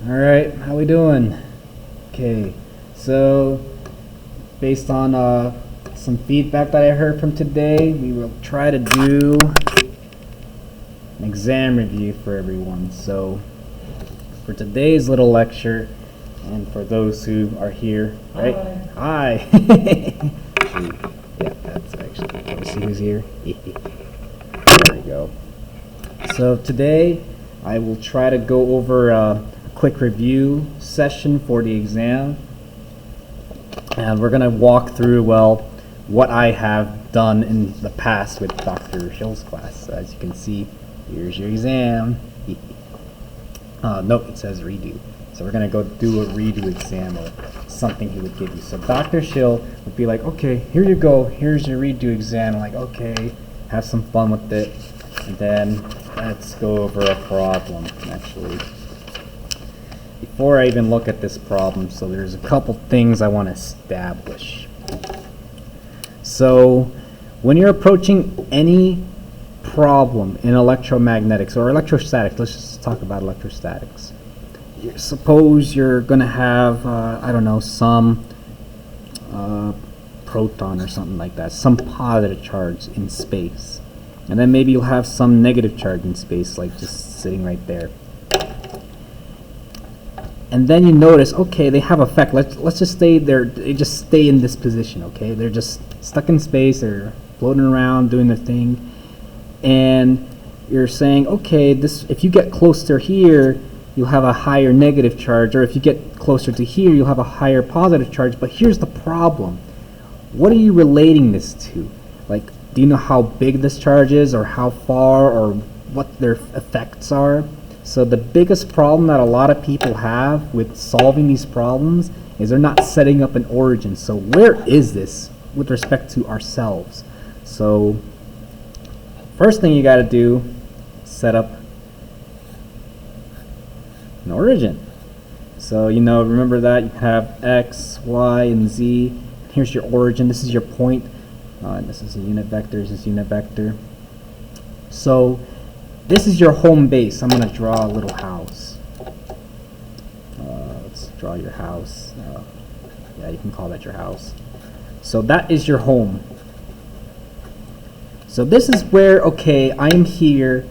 Alright, how we doing? Okay, so based on some feedback that I heard from today, we will try to do an exam review for everyone. So for today's little lecture, and for those who are here, right? Hi! Yeah, that's actually, let's see who's here. There we go. So today, I will try to go over a quick review session for the exam. And we're going to walk through, well, what I have done in the past with Dr. Hill's class. So as you can see, here's your exam. Nope, it says redo. So we're going to go do a redo exam or something he would give you. So Dr. Schill would be like, okay, here you go. Here's your redo exam. I'm like, okay, have some fun with it. And then let's go over a problem, actually. Before I even look at this problem, so there's a couple things I want to establish. So when you're approaching any problem in electromagnetics or electrostatics, let's just talk about electrostatics. Suppose you're going to have, I don't know, some proton or something like that, some positive charge in space. And then maybe you'll have some negative charge in space, like just sitting right there. And then you notice, okay, they have effect. Let's just stay there. They just stay in this position, okay? They're just stuck in space. They're floating around, doing their thing. And you're saying, okay, this, if you get closer here, you'll have a higher negative charge. Or if you get closer to here, you'll have a higher positive charge. But here's the problem. What are you relating this to? Like, do you know how big this charge is, or how far, or what their effects are? So the biggest problem that a lot of people have with solving these problems is they're not setting up an origin. So where is this with respect to ourselves? So first thing you got to do, set up an origin. So, you know, remember that you have X, Y, and Z. Here's your origin. This is your point. This is a unit vector. This is unit vector. So this is your home base. I'm going to draw a little house. Let's draw your house. Yeah, you can call that your house. So that is your home. So this is where, okay, I'm here,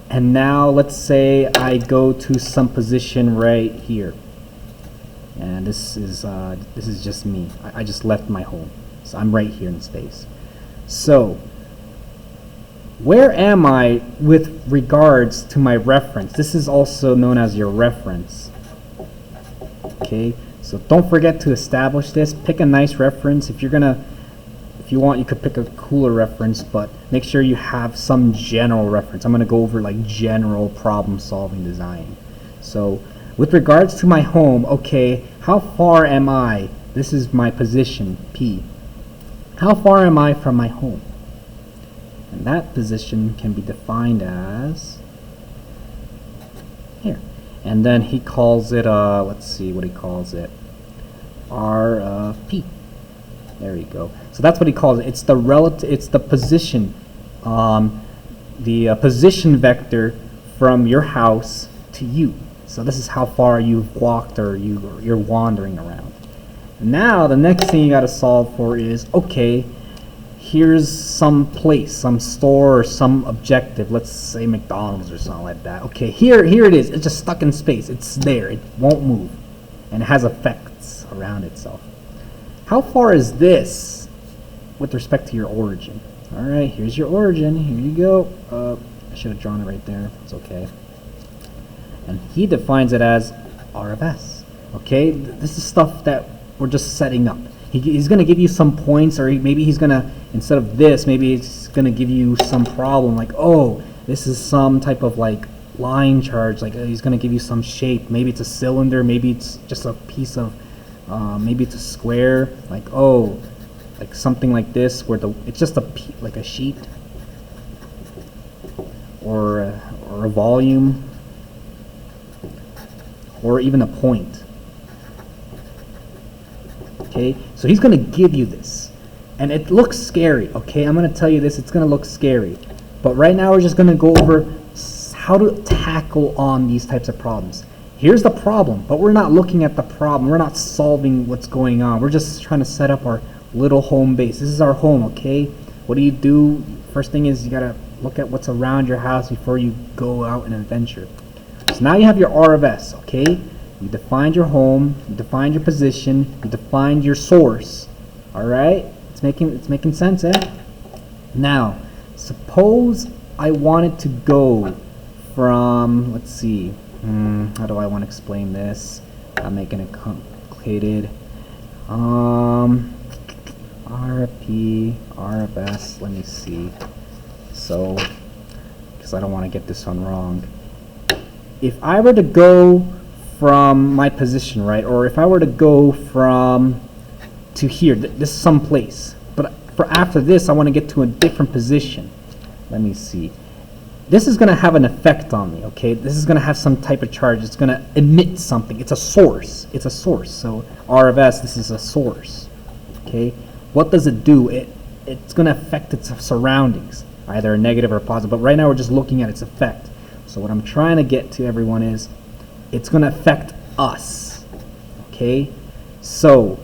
and now let's say I go to some position right here. And this is just me. I just left my home. So I'm right here in space. So where am I with regards to my reference? This is also known as your reference. Okay, so don't forget to establish this. Pick a nice reference. If you want, you could pick a cooler reference, but make sure you have some general reference. I'm going to go over like general problem solving design. So with regards to my home, okay, how far am I? This is my position, P. How far am I from my home? And that position can be defined as here. And then he calls it, let's see what he calls it, P. There you go. So that's what he calls it. It's the relative. It's the position, position vector from your house to you. So this is how far you've walked or you're wandering around. Now the next thing you got to solve for is, okay, here's some place, some store, or some objective. Let's say McDonald's or something like that. Okay, here it is. It's just stuck in space. It's there. It won't move, and it has effects around itself. How far is this with respect to your origin? All right, here's your origin. Here you go. I should have drawn it right there. It's okay. And he defines it as R of S. Okay, this is stuff that we're just setting up. He's going to give you some points, or maybe he's going to, instead of this, maybe it's going to give you some problem, like, oh, this is some type of like line charge, like he's going to give you some shape. Maybe it's a cylinder, maybe it's just a piece of, maybe it's a square, like, oh, like something like this, where it's just like a sheet, or a volume, or even a point. Okay, so he's going to give you this, and it looks scary. Okay, I'm going to tell you this, it's going to look scary, but right now we're just going to go over how to tackle on these types of problems. Here's the problem, but we're not looking at the problem. We're not solving what's going on. We're just trying to set up our little home base. This is our home, okay? What do? First thing is you gotta look at what's around your house before you go out on an adventure. So now you have your R of S, okay? You defined your home, you defined your position, you defined your source. Alright? It's making sense, eh? Now, suppose I wanted to go from, let's see, how do I want to explain this? I'm making it complicated. RP, RFS, let me see. So, because I don't want to get this one wrong. If I were to go from my position, right, or if I were to go from to here, this is some place, but for after this I want to get to a different position. Let me see. This is going to have an effect on me, okay? This is going to have some type of charge. It's going to emit something. It's a source. It's a source. So R of S, this is a source, okay? What does it do? It's going to affect its surroundings, either negative or positive, but right now we're just looking at its effect. So what I'm trying to get to everyone is it's going to affect us, okay? So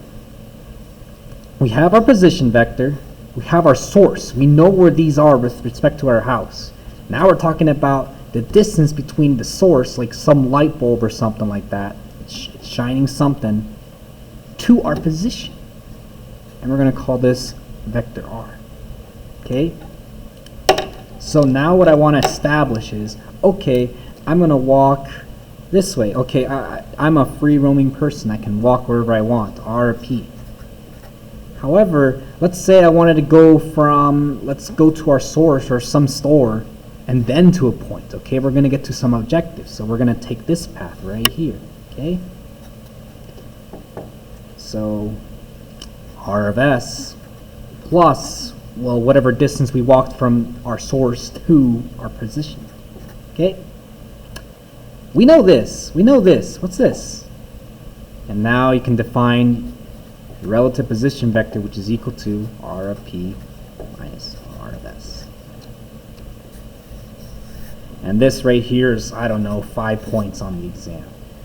we have our position vector, we have our source, we know where these are with respect to our house. Now we're talking about the distance between the source, like some light bulb or something like that, it's shining something, to our position. And we're going to call this vector R, okay? So now what I want to establish is, okay, I'm going to walk this way. Okay, I'm a free roaming person. I can walk wherever I want, RP. However, let's say I wanted to go from, let's go to our source or some store and then to a point. Okay, we're going to get to some objective. So we're going to take this path right here. Okay, so R of S plus, well, whatever distance we walked from our source to our position. Okay, we know this. We know this. What's this? And now you can define the relative position vector, which is equal to R of P minus R of S. And this right here is, I don't know, 5 points on the exam.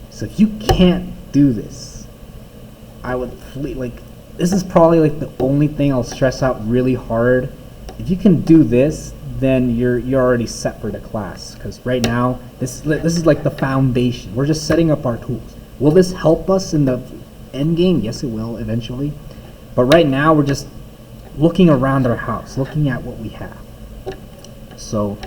So if you can't do this, I would this is probably like the only thing I'll stress out really hard. If you can do this, then you're already set for the class. Because right now, this is like the foundation. We're just setting up our tools. Will this help us in the end game? Yes, it will eventually. But right now, we're just looking around our house, looking at what we have. So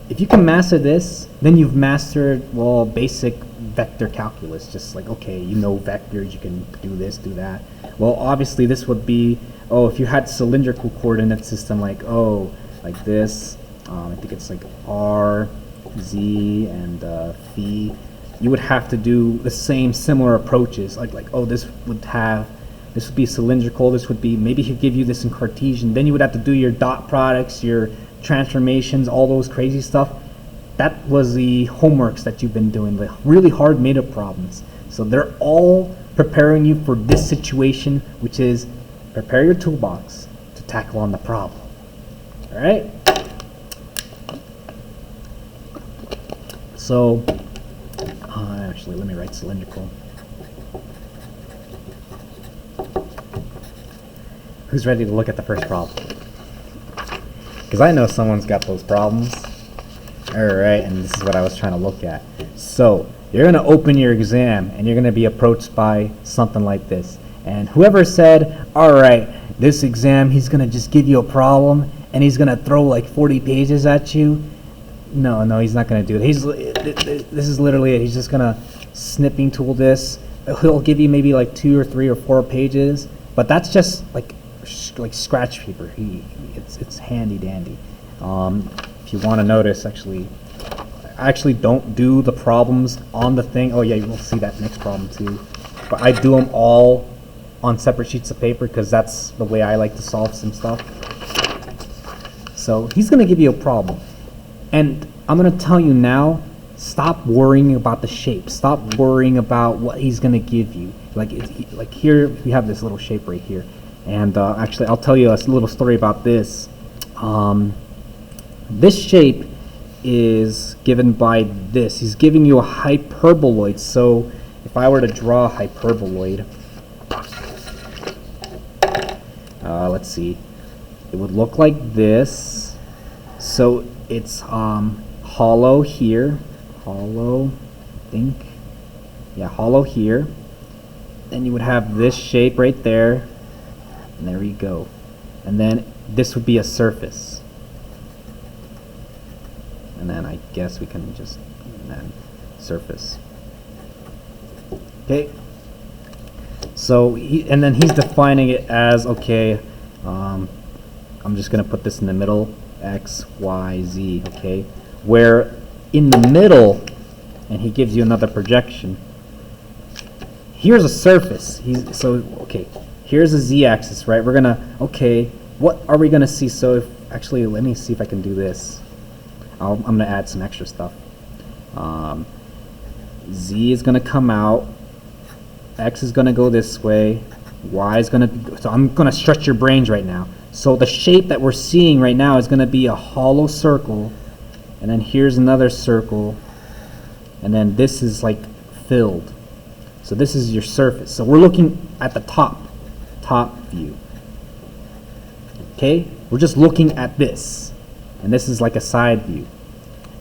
if you can master this, then you've mastered, well, basic vector calculus. Just like, okay, you know vectors, you can do this, do that. Well, obviously this would be, oh, if you had cylindrical coordinate system, like, oh, like this, I think it's like R, Z, and phi, you would have to do the same similar approaches, like oh, this would be cylindrical, this would be, maybe he'd give you this in Cartesian, then you would have to do your dot products, your transformations, all those crazy stuff. That was the homeworks that you've been doing, the really hard made-up problems. So they're all preparing you for this situation, which is prepare your toolbox to tackle on the problem. All right? So, actually, let me write cylindrical. Who's ready to look at the first problem? Because I know someone's got those problems. Alright, and this is what I was trying to look at. So, you're going to open your exam, and you're going to be approached by something like this. And whoever said, alright, this exam, he's going to just give you a problem, and he's going to throw like 40 pages at you. No, he's not going to do it. This is literally it. He's just going to snipping tool this. He'll give you maybe like 2 or 3 or 4 pages, but that's just like scratch paper. It's handy dandy. If you want to notice, I actually don't do the problems on the thing. Oh yeah, you'll see that next problem too. But I do them all on separate sheets of paper because that's the way I like to solve some stuff. So he's going to give you a problem. And I'm going to tell you now, stop worrying about the shape. Stop worrying about what he's going to give you. Like here, we have this little shape right here. And actually, I'll tell you a little story about this. This shape is given by this. He's giving you a hyperboloid. So if I were to draw a hyperboloid, let's see, it would look like this. So it's hollow here, hollow, I think, yeah, hollow here. Then you would have this shape right there, and there you go. And then this would be a surface. And then I guess we can just, and then surface. Okay. So, and then he's defining it as, okay, I'm just going to put this in the middle, X, Y, Z, okay? Where in the middle, and he gives you another projection, here's a surface. Okay, here's a Z-axis, right? We're going to, okay, what are we going to see? So if, actually, let me see if I can do this. I'm going to add some extra stuff. Z is going to come out. X is going to go this way. Y is going to, so I'm going to stretch your brains right now. So the shape that we're seeing right now is going to be a hollow circle. And then here's another circle. And then this is like filled. So this is your surface. So we're looking at the top view. Okay? We're just looking at this. And this is like a side view.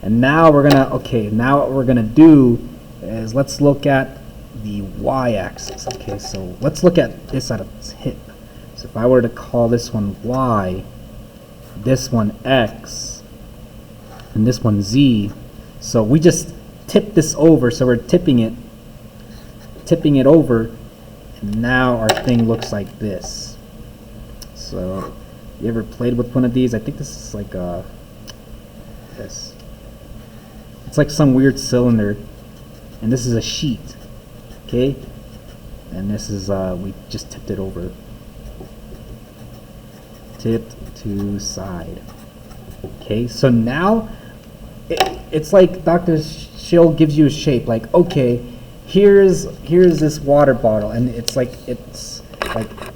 And now we're going to, okay, now what we're going to do is let's look at the y-axis. Okay, so let's look at this at its hip. So if I were to call this one y, this one x, and this one z, so we just tip this over, so we're tipping it over, and now our thing looks like this. So you ever played with one of these? I think this is like this. It's like some weird cylinder, and this is a sheet. Okay, and this is we just tipped it over. Tipped to side. Okay, so now it's like Dr. Schill gives you a shape. Like, okay, here's this water bottle, and it's like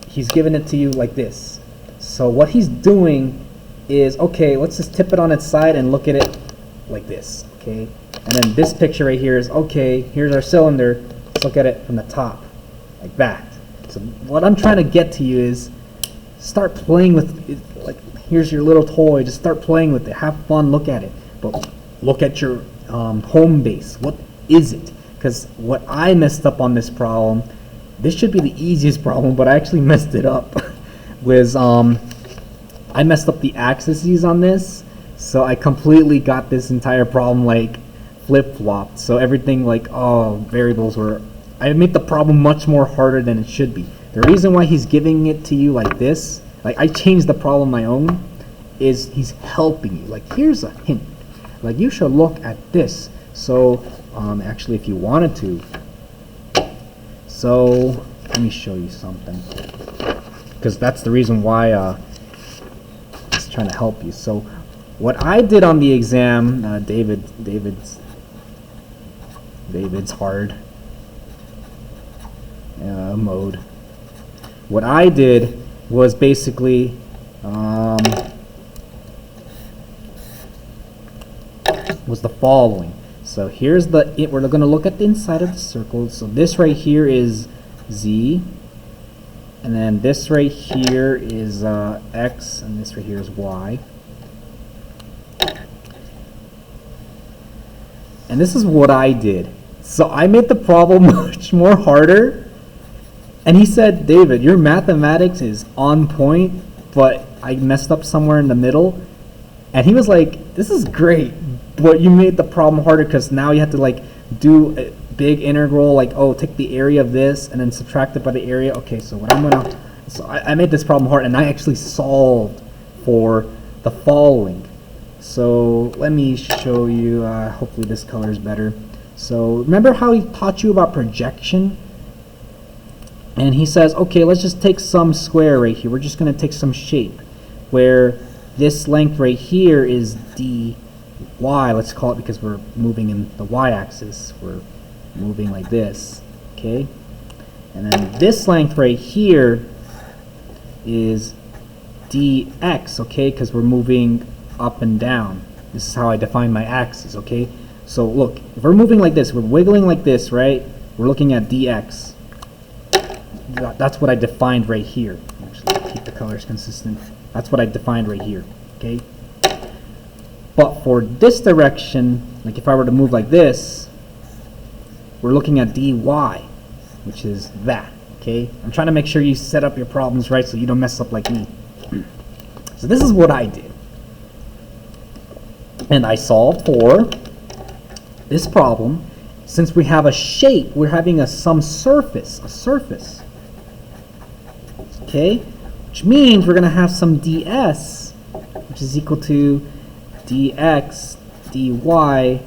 he's giving it to you like this. So what he's doing is, okay, let's just tip it on its side and look at it like this. Okay, and then this picture right here is, okay, here's our cylinder. Let's look at it from the top, like that. So what I'm trying to get to you is start playing with it. Like, here's your little toy. Just start playing with it. Have fun. Look at it. But look at your home base. What is it? Because what I messed up on this problem, this should be the easiest problem, but I actually messed it up. Was I messed up the axes on this, so I completely got this entire problem like flip-flopped. So everything like, variables were, I made the problem much more harder than it should be. The reason why he's giving it to you like this, like I changed the problem my own, is he's helping you. Like, here's a hint. Like, you should look at this. So actually, if you wanted to, so let me show you something, because that's the reason why it's trying to help you. So what I did on the exam, David's hard mode. What I did was basically was the following. So here's we're going to look at the inside of the circle. So this right here is Z, and then this right here is X, and this right here is Y. And this is what I did. So I made the problem much more harder. And he said, David, your mathematics is on point, but I messed up somewhere in the middle. And he was like, this is great, but you made the problem harder because now you have to like do a big integral, like, oh, take the area of this and then subtract it by the area. Okay, so what so I made this problem hard, and I actually solved for the following. So let me show you, hopefully this color is better. So remember how he taught you about projection? And he says, okay, let's just take some square right here. We're just going to take some shape where this length right here is dy, let's call it, because we're moving in the y-axis. We're moving like this, okay? And then this length right here is dx, okay, because we're moving up and down. This is how I define my axis, okay? So look, if we're moving like this, we're wiggling like this, right? We're looking at dx. That's what I defined right here. Actually, keep the colors consistent. That's what I defined right here, okay? But for this direction, like if I were to move like this, we're looking at dy, which is that, okay? I'm trying to make sure you set up your problems right so you don't mess up like me. So this is what I did. And I solved for this problem. Since we have a shape, we're having some surface, a surface. Okay? Which means we're going to have some ds, which is equal to dx, dy,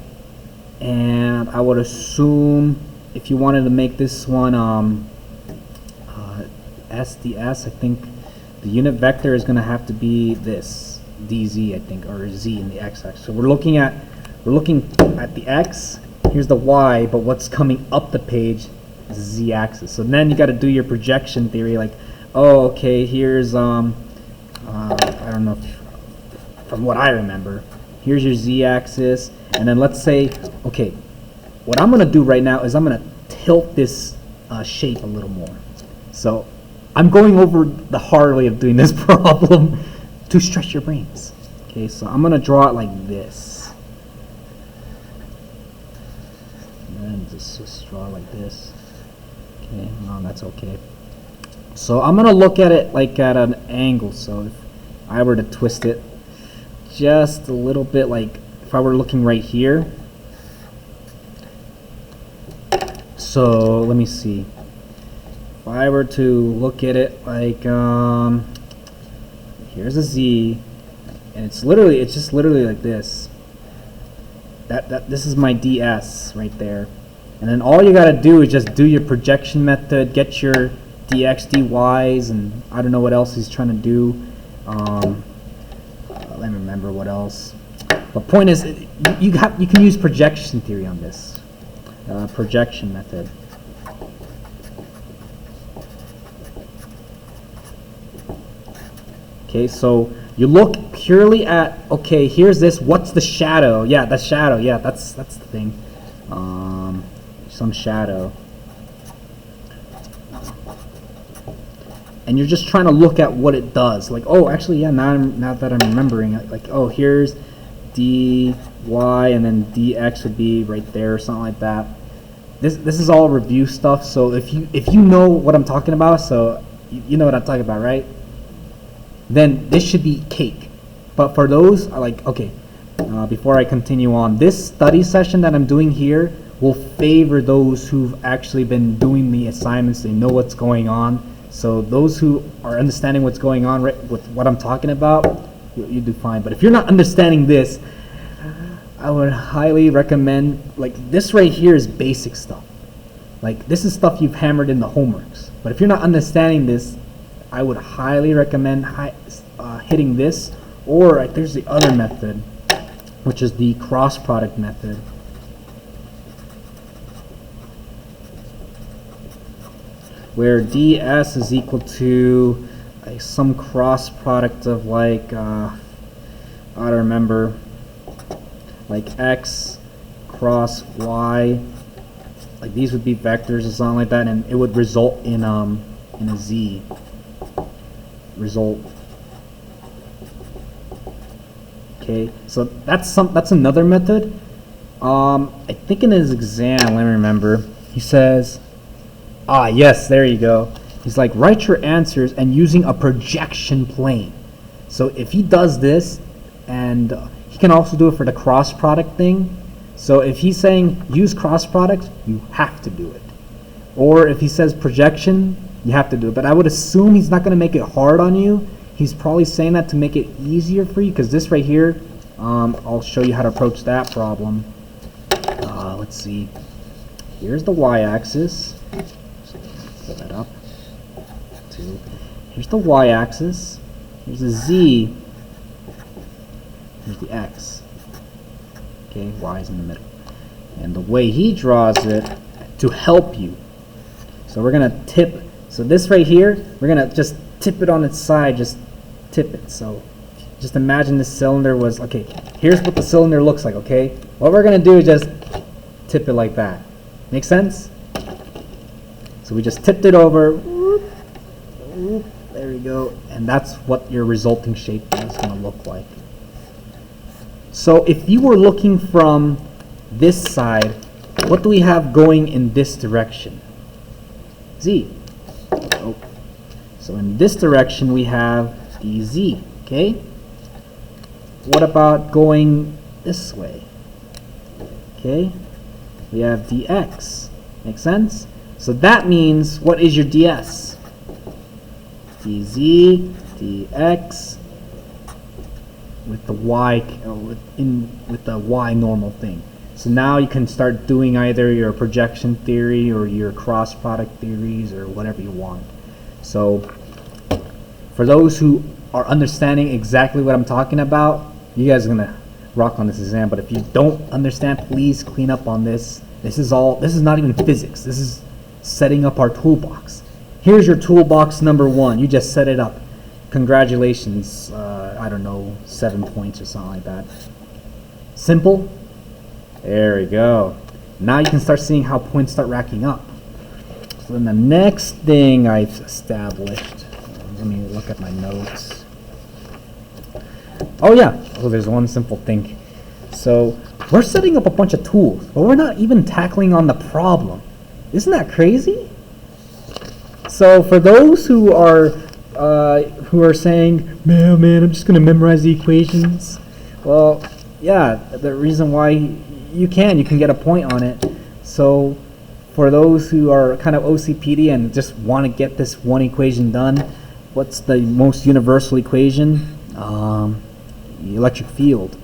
and I would assume if you wanted to make this one s ds, I think the unit vector is going to have to be this dz, I think, or z in the x-axis. So we're looking at the x. Here's the y, but what's coming up the page is the z-axis. So then you got to do your projection theory, like, oh, okay, here's I don't know if, from what I remember, here's your z-axis, and then let's say, okay, what I'm going to do right now is I'm going to tilt this shape a little more. So I'm going over the hard way of doing this problem to stretch your brains. Okay, so I'm going to draw it like this. And just draw it like this. Okay, no, that's okay. So I'm going to look at it like at an angle. So if I were to twist it just a little bit, like if I were looking right here. So let me see. If I were to look at it like here's a z, and it's just literally like this. This is my ds right there, and then all you got to do is just do your projection method, get your dx, dy's, and I don't know what else he's trying to do. Let me remember what else. But point is, you can use projection theory on this projection method. Okay, so you look purely at, okay, here's this, what's the shadow? Yeah, the shadow, yeah, that's the thing. Some shadow. And you're just trying to look at what it does. Like, oh, actually, yeah, now that I'm remembering, like, oh, here's dy, and then dx would be right there, or something like that. This is all review stuff, so if you know what I'm talking about, so you know what I'm talking about, right? Then this should be cake. But for those, okay, before I continue on, this study session that I'm doing here will favor those who've actually been doing the assignments. They know what's going on. So those who are understanding what's going on with what I'm talking about, you do fine. But if you're not understanding this, I would highly recommend, like, this right here is basic stuff. Like, this is stuff you've hammered in the homeworks. But if you're not understanding this, I would highly recommend hitting this, or there's the other method, which is the cross product method. Where ds is equal to some cross product of I don't remember, like x cross y, like these would be vectors or something like that, and it would result in a z result. Okay, so that's another method. I think in his exam, let me remember, he says, yes, there you go. He's like, write your answers and using a projection plane. So if he does this, and he can also do it for the cross product thing. So if he's saying use cross product, you have to do it. Or if he says projection, you have to do it. But I would assume he's not going to make it hard on you. He's probably saying that to make it easier for you, because this right here, I'll show you how to approach that problem. Let's see. Here's the y-axis. Pull that up. Here's the y-axis. Here's the z. Here's the x. Okay, y is in the middle. And the way he draws it to help you. So we're going to tip. So this right here, we're going to just tip it on its side. Just tip it. So just imagine this cylinder was, okay, here's what the cylinder looks like, okay? What we're going to do is just tip it like that. Make sense? So we just tipped it over. Whoop, whoop, there we go. And that's what your resulting shape is going to look like. So if you were looking from this side, what do we have going in this direction? Z. Oh. So in this direction we have dz, okay? What about going this way? Okay, we have dx. Make sense? So that means, what is your ds? dz, dx, with the y, with the y normal thing. So now you can start doing either your projection theory or your cross product theories or whatever you want. So for those who are understanding exactly what I'm talking about, you guys are gonna rock on this exam. But if you don't understand, please clean up on this. This is not even physics. This is setting up our toolbox. Here's your toolbox number 1. You just set it up. Congratulations. I don't know, 7 points or something like that. Simple. There we go. Now you can start seeing how points start racking up. So then the next thing I've established, let me look at my notes. Oh yeah, oh, there's one simple thing. So we're setting up a bunch of tools, but we're not even tackling on the problem. Isn't that crazy? So for those who are saying, man, I'm just going to memorize the equations. Well, yeah, the reason why you can get a point on it. So for those who are kind of OCPD and just want to get this one equation done, what's the most universal equation? The electric field.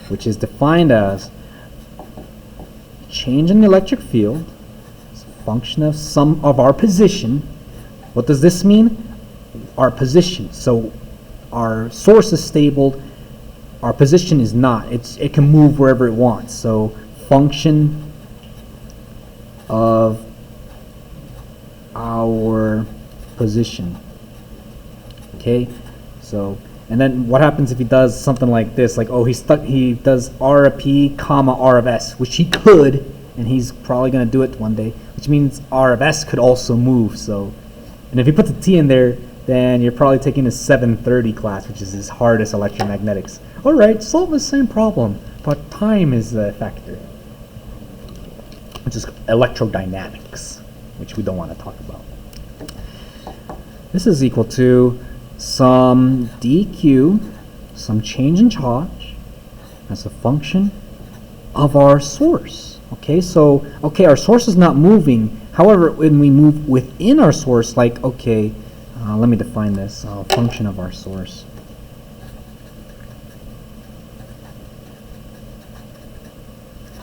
Which is defined as change in the electric field as a function of some of our position. What does this mean? Our position. So our source is stable, our position is not. It can move wherever it wants. So function of our position. Okay, so and then what happens if he does something like this? Like, oh, he does R of P comma R of S, which he could, and he's probably going to do it one day, which means R of S could also move. So, and if you put the T in there, then you're probably taking a 730 class, which is his hardest electromagnetics. All right, solve the same problem, but time is the factor, which is electrodynamics, which we don't want to talk about. This is equal to some dq, some change in charge, as a function of our source. Okay, so, okay, our source is not moving. However, when we move within our source, like, okay, let me define this, function of our source.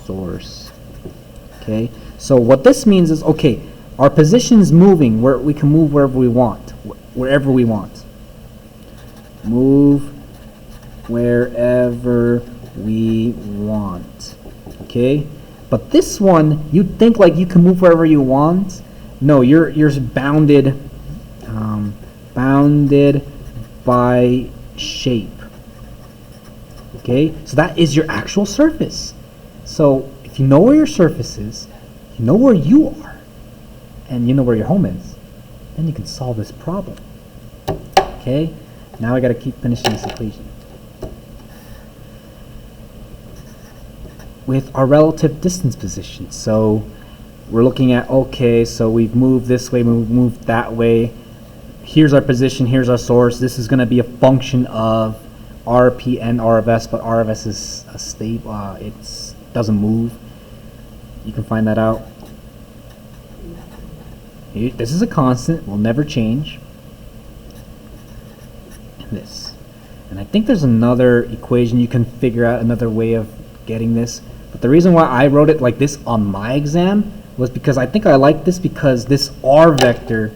Source. Okay, so what this means is, okay, our position is moving, where we can move wherever we want, wherever we want. Move wherever we want. Okay, but this one, you'd think like you can move wherever you want. No, you're bounded by shape. Okay, so that is your actual surface. So if you know where your surface is, you know where you are, and you know where your home is, then you can solve this problem. Okay, now I got to keep finishing this equation. With our relative distance position, so we're looking at, okay, so we've moved this way, we've moved that way. Here's our position, here's our source. This is going to be a function of RP and R of S, but R of S is stable, it doesn't move. You can find that out. This is a constant, will never change. And this. And I think there's another equation you can figure out, another way of getting this. But the reason why I wrote it like this on my exam was because I think I like this because this R vector,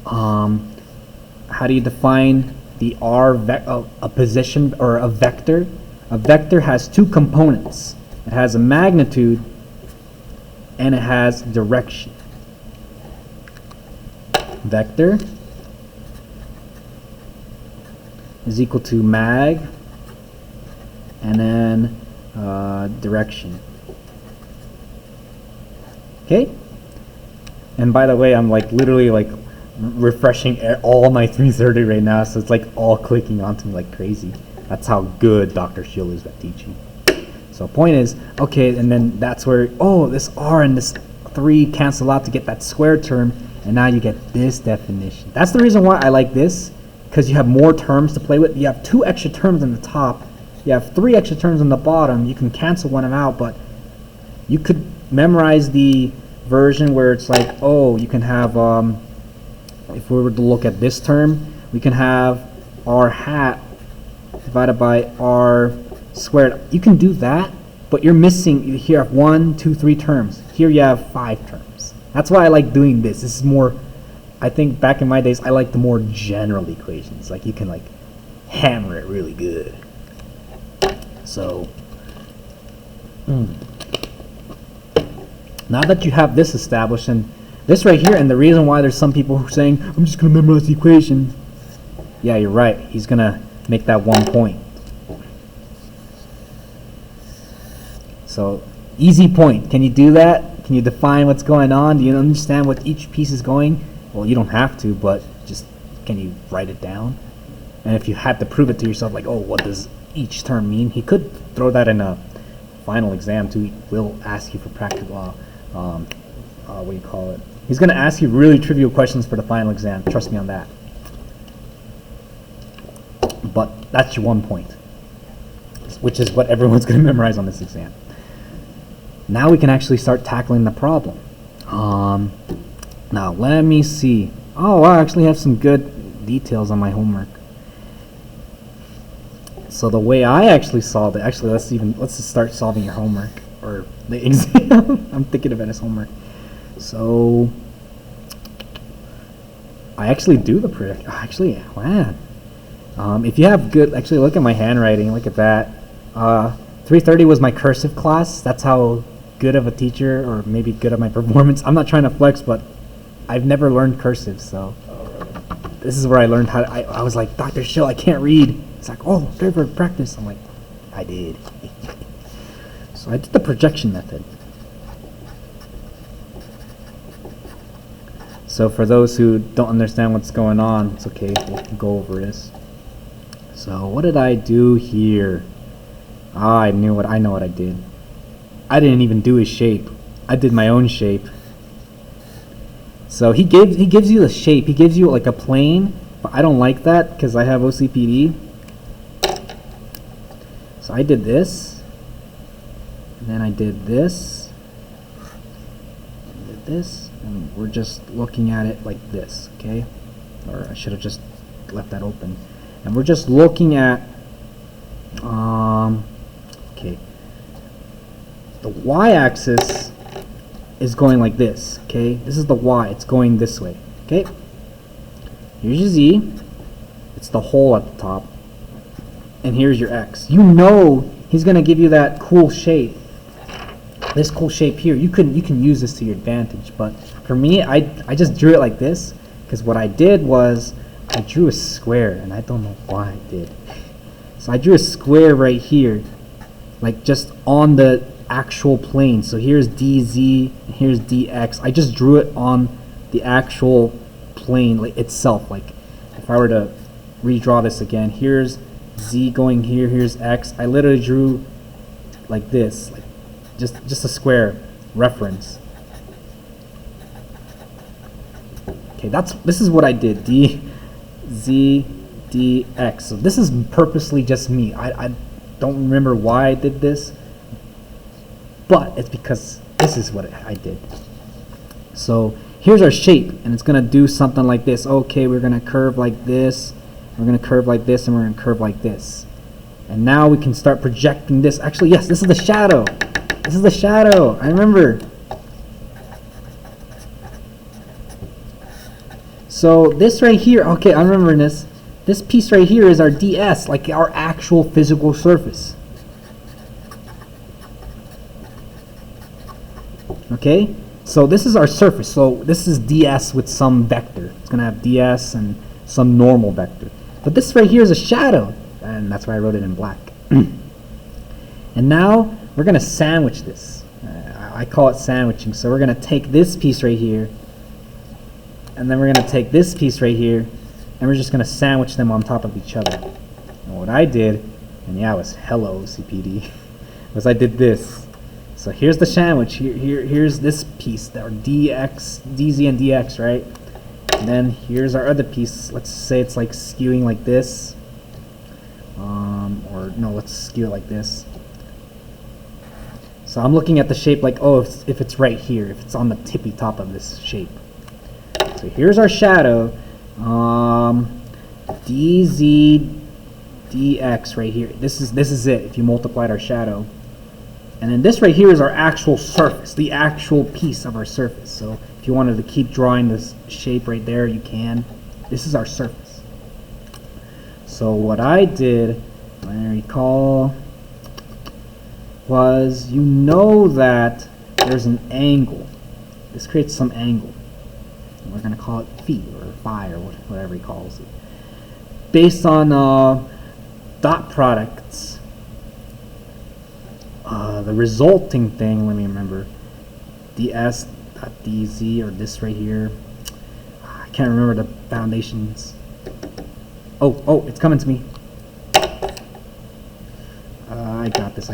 how do you define the R a position or a vector? A vector has two components. It has a magnitude and it has direction. vector is equal to mag and then direction. Okay? And by the way, I'm like literally like refreshing all my 330 right now, so it's like all clicking onto me like crazy. That's how good Dr. Shield is at teaching. So point is, okay, and then that's where, oh, this R and this 3 cancel out to get that square term, and now you get this definition. That's the reason why I like this, because you have more terms to play with. You have 2 extra terms on the top. You have 3 extra terms on the bottom. You can cancel one of them out, but you could memorize the version where it's like, oh, you can have, if we were to look at this term, we can have R hat divided by R squared. You can do that, but you're missing, here you have 1, 2, 3 terms. Here you have 5 terms. That's why I like doing this. This is more, I think back in my days, I like the more general equations. Like you can like hammer it really good. So, now that you have this established, and this right here, and the reason why there's some people who are saying, I'm just going to memorize the equation. Yeah, you're right. He's going to make that 1 point. So, easy point. Can you do that? Can you define what's going on? Do you understand what each piece is going? Well, you don't have to, but just can you write it down? And if you had to prove it to yourself, like, oh, what does each term mean? He could throw that in a final exam too. He will ask you for practical, what do you call it? He's going to ask you really trivial questions for the final exam. Trust me on that. But that's your 1 point, which is what everyone's going to memorize on this exam. Now we can actually start tackling the problem. Now let me see. Oh, I actually have some good details on my homework. So the way I actually solved it, actually let's just start solving your homework, or the exam. I'm thinking of it as homework. So I actually do the project. Actually, wow. If you have good, actually look at my handwriting. Look at that. 330 was my cursive class. That's how good of a teacher, or maybe good at my performance. I'm not trying to flex, but I've never learned cursive, so this is where I learned how to, I was like, Dr. Schill, I can't read. It's like, oh, paper practice. I'm like, I did. So I did the projection method. So for those who don't understand what's going on, it's okay, we'll go over this. So what did I do here? I know what I did. I didn't even do his shape. I did my own shape. So he gives you the shape. He gives you like a plane, but I don't like that because I have OCPD. So I did this, and then I did this, and we're just looking at it like this, okay? Or I should have just left that open. And we're just looking at, okay, the y-axis is going like this, okay? This is the y, it's going this way, okay? Here's your z, it's the hole at the top, and here's your x. You know he's gonna give you that cool shape, this cool shape here. You can use this to your advantage, but for me, I just drew it like this, because what I did was, I drew a square, and I don't know why I did. So I drew a square right here, like just on the actual plane. So here's dz, and here's dx. I just drew it on the actual plane like itself. Like if I were to redraw this again, here's z going here, here's x. I literally drew like this, like just a square reference. Okay, this is what I did. Z, dx. So this is purposely just me. I don't remember why I did this, but it's because this is what I did. So here's our shape, and it's going to do something like this. Okay, we're going to curve like this, we're going to curve like this, and we're going to curve like this. And now we can start projecting this. Actually, yes, this is the shadow. This is the shadow. I remember. So this right here, okay, I'm remembering this. This piece right here is our ds, like our actual physical surface. Okay? So this is our surface. So this is ds with some vector. It's going to have ds and some normal vector. But this right here is a shadow, and that's why I wrote it in black. And now we're going to sandwich this. I call it sandwiching. So we're going to take this piece right here, and then we're going to take this piece right here, and we're just going to sandwich them on top of each other. And what I did, and yeah, it was hello CPD, was I did this. So here's the sandwich. Here's this piece, or dx, dz and dx, right? And then here's our other piece. Let's say it's like skewing like this. Or no, let's skew it like this. So I'm looking at the shape like, oh, if it's right here, if it's on the tippy top of this shape. So here's our shadow. dz dx right here. This is it if you multiplied our shadow. And then this right here is our actual surface, the actual piece of our surface. So if you wanted to keep drawing this shape right there, you can. This is our surface. So what I did, I recall, was you know that there's an angle. This creates some angle. And we're going to call it phi or phi or whatever he calls it. Based on dot products. The resulting thing, let me remember, ds dot dz, or this right here. I can't remember the foundations. Oh, it's coming to me. I got this.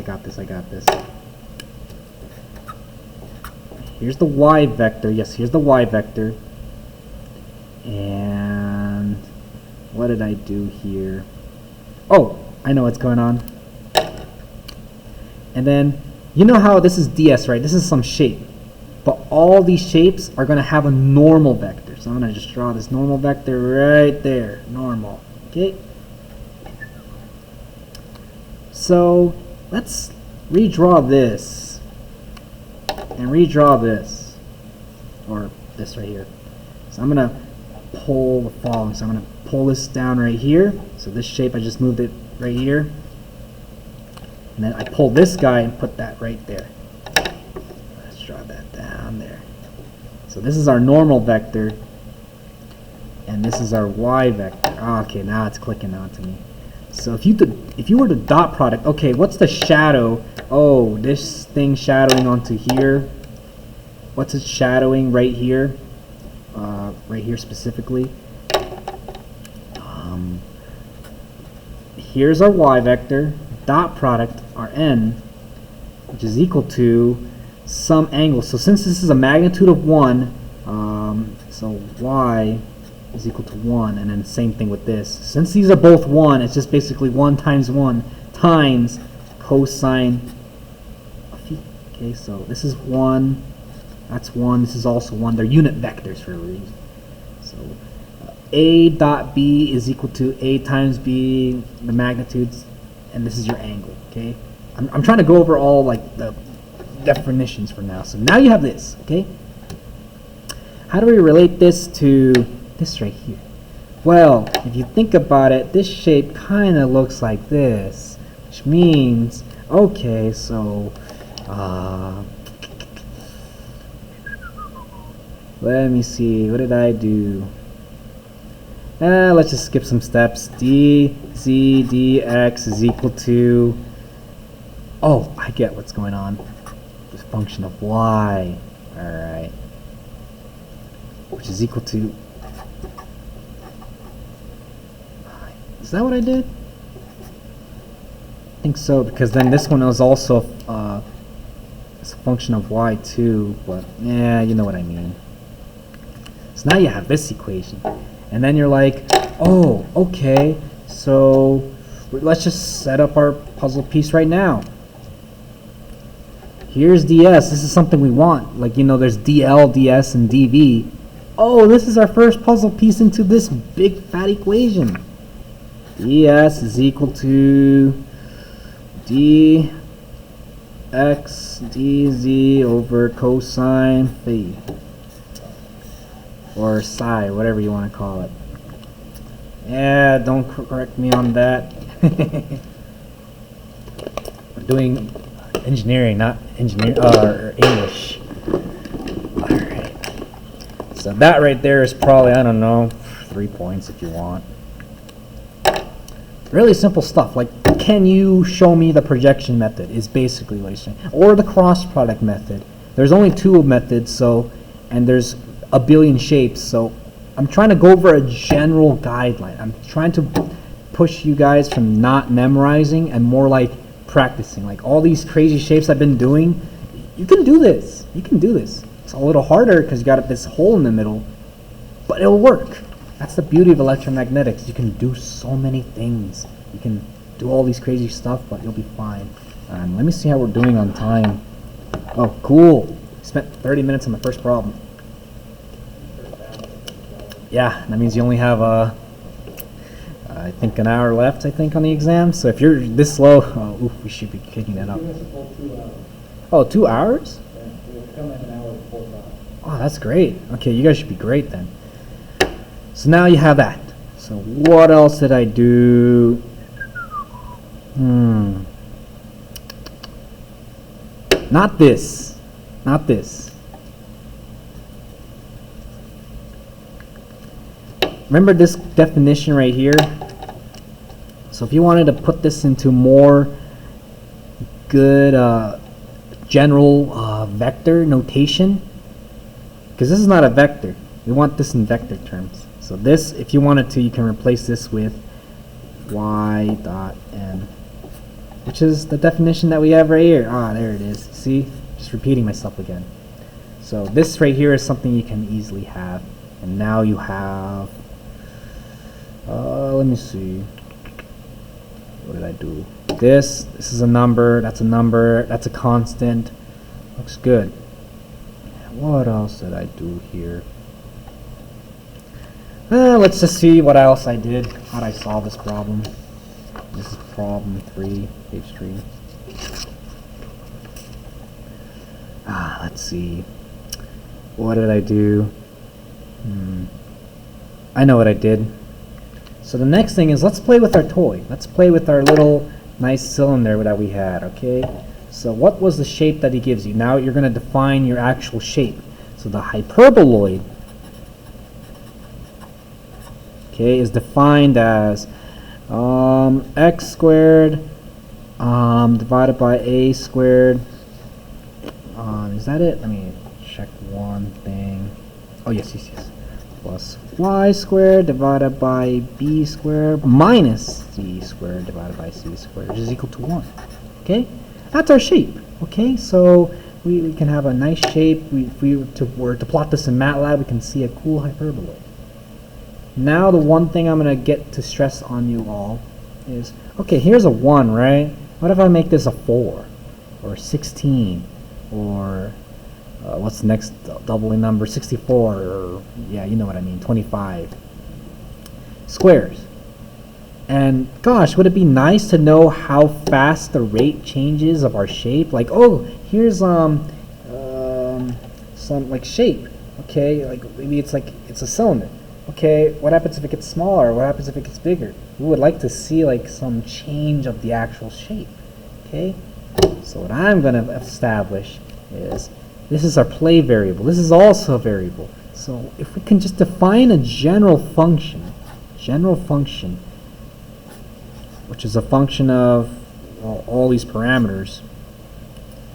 Here's the y vector. Yes, here's the y vector. And what did I do here? Oh, I know what's going on. And then, you know how this is ds, right? This is some shape. But all these shapes are going to have a normal vector. So I'm going to just draw this normal vector right there. Normal. Okay? So let's redraw this. And redraw this. Or this right here. So I'm going to pull the following. So I'm going to pull this down right here. So this shape, I just moved it right here. And then I pull this guy and put that right there. Let's draw that down there. So this is our normal vector, and this is our y vector. Okay, now it's clicking on to me. So if you were to dot product, okay, what's the shadow? Oh, this thing shadowing onto here. What's it shadowing right here? Right here specifically. Here's our y vector. Dot product, our n, which is equal to some angle. So since this is a magnitude of 1, so y is equal to 1, and then same thing with this. Since these are both 1, it's just basically 1 times 1 times cosine of phi. Okay, so this is 1, that's 1, this is also 1. They're unit vectors for a reason. So a dot b is equal to a times b, the magnitudes, and this is your angle, okay? I'm trying to go over all like the definitions for now. So now you have this, okay? How do we relate this to this right here? Well, if you think about it, this shape kind of looks like this, which means, okay, so let me see, what did I do? Let's just skip some steps. dz dx is equal to, oh, I get what's going on. The function of y, alright, which is equal to, is that what I did? I think so, because then this one was also it's a function of y too, but yeah, you know what I mean. So now you have this equation. And then you're like, oh, okay, so let's just set up our puzzle piece right now. Here's ds. This is something we want. Like, you know, there's dl, ds, and dv. Oh, this is our first puzzle piece into this big fat equation. ds is equal to dx dz over cosine phi. Or psi, whatever you want to call it. Yeah, don't correct me on that. We're doing engineering, not or English. So that right there is probably, I don't know, 3 points if you want. Really simple stuff. Like, can you show me the projection method is basically what he's saying. Or the cross product method. There's only 2 methods, so, and there's a billion shapes, so I'm trying to go over a general guideline. I'm trying to push you guys from not memorizing and more like practicing. Like all these crazy shapes I've been doing, you can do this. You can do this. It's a little harder because you got this hole in the middle, but it'll work. That's the beauty of electromagnetics. You can do so many things. You can do all these crazy stuff, but you'll be fine. Let me see how we're doing on time. Oh, cool. Spent 30 minutes on the first problem. Yeah, that means you only have, I think, an hour left, I think, on the exam. So if you're this slow, we should be kicking that up. Oh, 2 hours? Oh, that's great. Okay, you guys should be great then. So now you have that. So what else did I do? Not this. Not this. Remember this definition right here? So if you wanted to put this into more good general vector notation, because this is not a vector. We want this in vector terms. So this, if you wanted to, you can replace this with y dot n, which is the definition that we have right here. Ah, there it is. See? Just repeating myself again. So this right here is something you can easily have. And now you have, let me see. What did I do? This is a number, that's a constant. Looks good. What else did I do here? Let's just see what else I did. How did I solve this problem? This is problem 3, page 3. Let's see. What did I do? I know what I did. So the next thing is, let's play with our toy. Let's play with our little nice cylinder that we had, okay? So what was the shape that he gives you? Now you're going to define your actual shape. So the hyperboloid, okay, is defined as x squared divided by a squared. Is that it? Let me check one thing. Oh, yes. Plus y squared divided by b squared minus c squared divided by c squared, which is equal to 1. Okay? That's our shape. Okay? So we can have a nice shape. If we were to plot this in MATLAB, we can see a cool hyperboloid. Now the one thing I'm going to get to stress on you all is, okay, here's a 1, right? What if I make this a 4 or 16 or what's the next doubling number, 64, or yeah, you know what I mean, 25 squares. And gosh, would it be nice to know how fast the rate changes of our shape? Like, oh, here's some like shape. Okay, like maybe it's a cylinder. Okay, what happens if it gets smaller? What happens if it gets bigger? We would like to see like some change of the actual shape. Okay, so what I'm going to establish is, this is our play variable. This is also a variable. So if we can just define a general function, which is a function of all these parameters,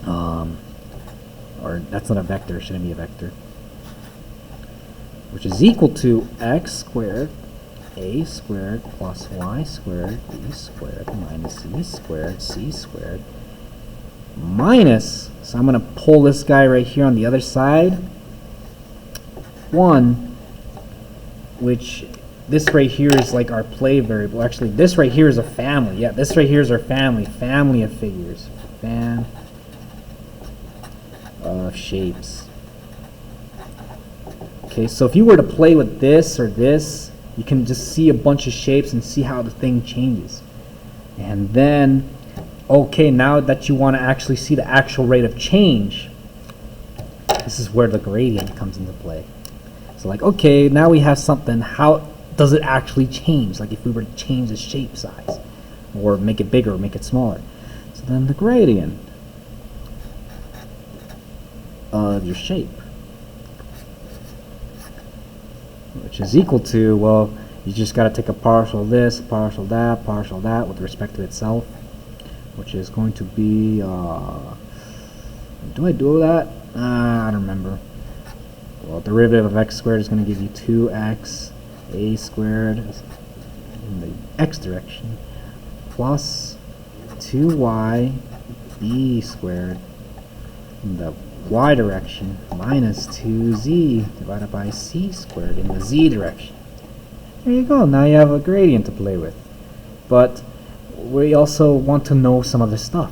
or that's not a vector, it shouldn't be a vector, which is equal to x squared, a squared plus y squared, b squared minus c squared minus, so I'm going to pull this guy right here on the other side, 1, which this right here is like our play variable. Actually, this right here is a family. Yeah, this right here is our family of figures, fam of shapes. Okay, so if you were to play with this or this, you can just see a bunch of shapes and see how the thing changes. And then, okay, now that you want to actually see the actual rate of change, this is where the gradient comes into play. So like, okay, now we have something. How does it actually change? Like if we were to change the shape size, or make it bigger, or make it smaller. So then the gradient of your shape which is equal to, well, you just got to take a partial this, partial that with respect to itself, which is going to be, do I do that? I don't remember. Well, derivative of x squared is going to give you 2x a squared in the x direction plus 2y b squared in the y direction minus 2z divided by c squared in the z direction. There you go. Now you have a gradient to play with. But we also want to know some of this stuff.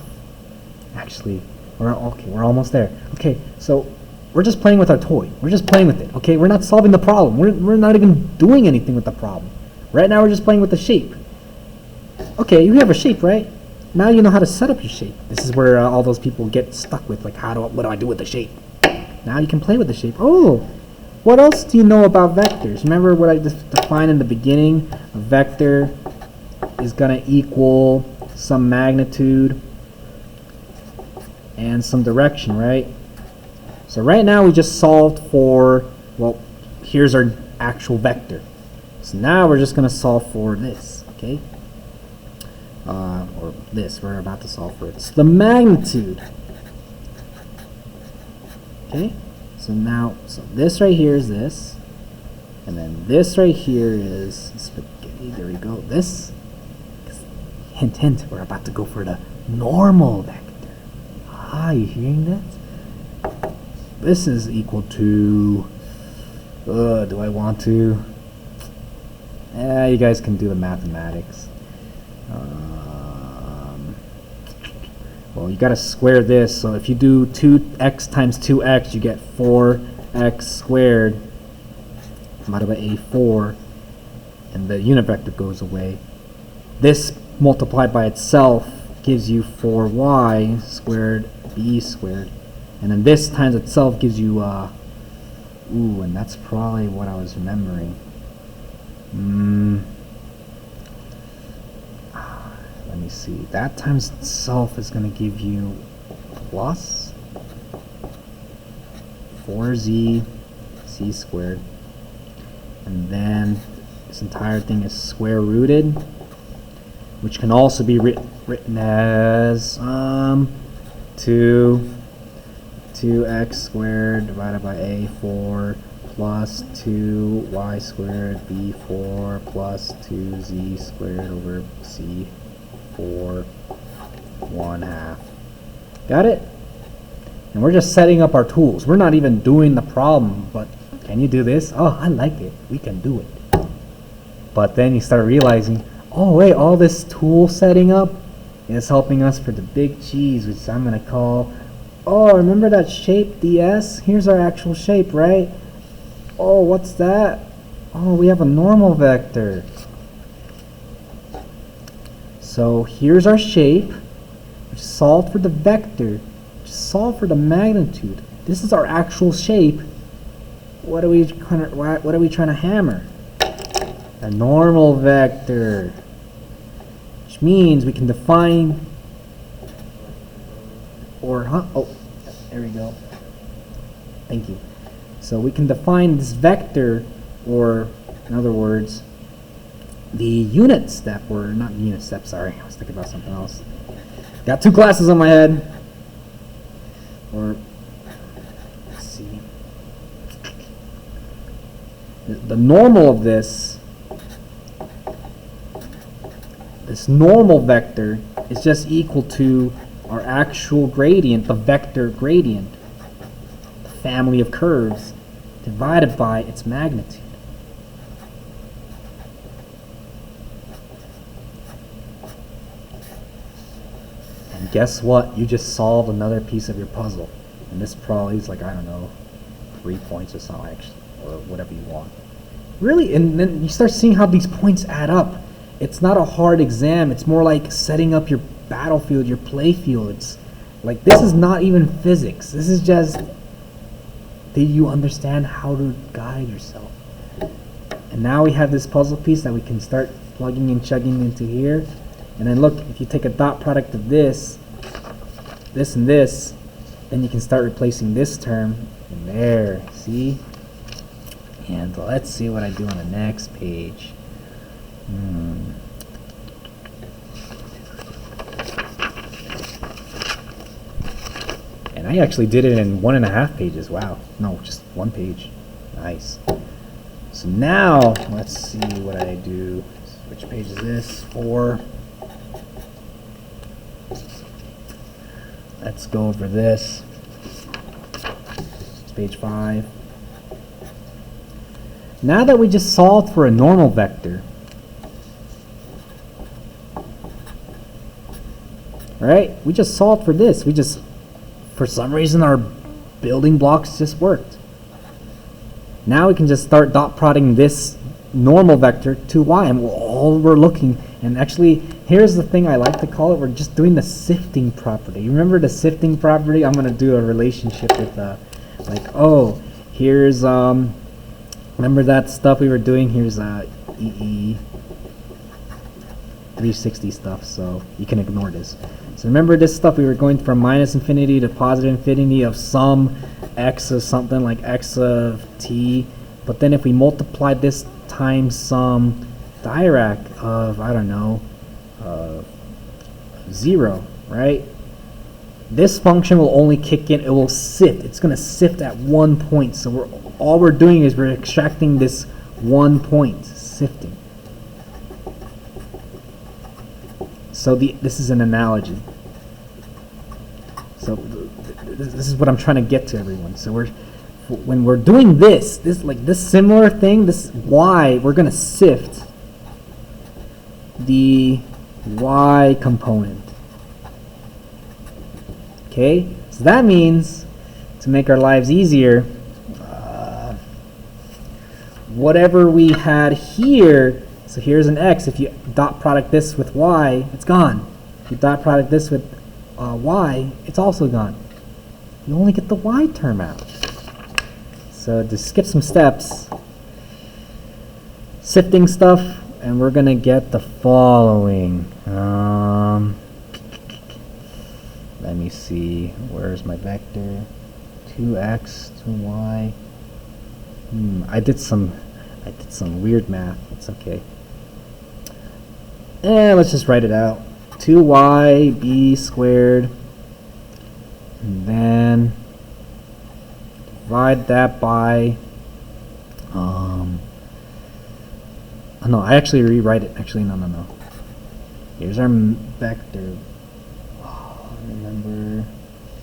Actually, we're almost there. Okay, so we're just playing with our toy. We're just playing with it. Okay, we're not solving the problem. We're not even doing anything with the problem. Right now we're just playing with the shape. Okay, you have a shape, right? Now you know how to set up your shape. This is where all those people get stuck with, like, what do I do with the shape? Now you can play with the shape. Oh, what else do you know about vectors? Remember what I just defined in the beginning? A vector is going to equal some magnitude and some direction, right? So right now we just solved for, well, here's our actual vector. So now we're just going to solve for this, okay? Or this, we're about to solve for it. It's the magnitude. Okay? So now, so this right here is this. And then this right here is spaghetti. There we go. This, hint, hint, we're about to go for the normal vector. Ah, you hearing that? This is equal to, do I want to? You guys can do the mathematics. Well, you got to square this, so if you do 2x times 2x, you get 4x squared divided by a4, and the unit vector goes away. This multiplied by itself gives you 4y squared b squared, and then this times itself gives you, and that's probably what I was remembering. Let me see. That times itself is going to give you plus 4z c squared, and then this entire thing is square rooted, which can also be written as 2x squared divided by a4 plus 2y squared b4 plus 2z squared over c4 1/2. Got it? And we're just setting up our tools. We're not even doing the problem, but can you do this? Oh, I like it. We can do it. But then you start realizing, oh wait, all this tool setting up is helping us for the big cheese, which I'm going to call, oh, remember that shape ds? Here's our actual shape, right? Oh, what's that? Oh, we have a normal vector. So here's our shape. We solved for the vector. Solve for the magnitude. This is our actual shape. What are we trying to hammer? A normal vector, which means we can define, oh, there we go. Thank you. So we can define this vector, or in other words, the unit step, or not unit step, sorry, I was thinking about something else. Got two classes on my head. Or, let's see. The normal of this normal vector is just equal to our actual gradient, the vector gradient, the family of curves, divided by its magnitude. And guess what? You just solved another piece of your puzzle. And this probably is like, I don't know, 3 points or something, actually, or whatever you want. Really, and then you start seeing how these points add up. It's not a hard exam. It's more like setting up your battlefield, your play field. It's like, this is not even physics. This is just, did you understand how to guide yourself? And now we have this puzzle piece that we can start plugging and chugging into here. And then look, if you take a dot product of this, and this, then you can start replacing this term in there. See? And let's see what I do on the next page. And I actually did it in 1.5 pages. Wow. No, just 1 page. Nice. So now, let's see what I do. Which page is this? 4. Let's go over this. It's page 5. Now that we just solved for a normal vector, right? We just solved for this. For some reason, our building blocks just worked. Now we can just start dot prodding this normal vector to y, and all we're looking, and actually, here's the thing I like to call it, we're just doing the sifting property. You remember the sifting property? I'm going to do a relationship with, like, oh, here's, remember that stuff we were doing? Here's EE360 stuff, so you can ignore this. So remember this stuff, we were going from minus infinity to positive infinity of some x of something like x of t, but then if we multiply this times some Dirac of, I don't know, 0, right? This function will only kick in, it will sift. It's going to sift at 1 point. So all we're doing is we're extracting this 1 point, sifting. So this is an analogy. So this is what I'm trying to get to everyone. So when we're doing this similar thing, this y, we're going to sift the y component. Okay, so that means, to make our lives easier, whatever we had here, so here's an x, if you dot product this with y, it's gone. If you dot product this with y, it's also gone. You only get the y term out. So to skip some steps, sifting stuff, and we're going to get the following. Let me see, where's my vector? 2x to y. I did some weird math. It's okay. Let's just write it out. 2y squared, and then divide that by. No, I actually rewrite it. Actually, no. Here's our vector. Remember,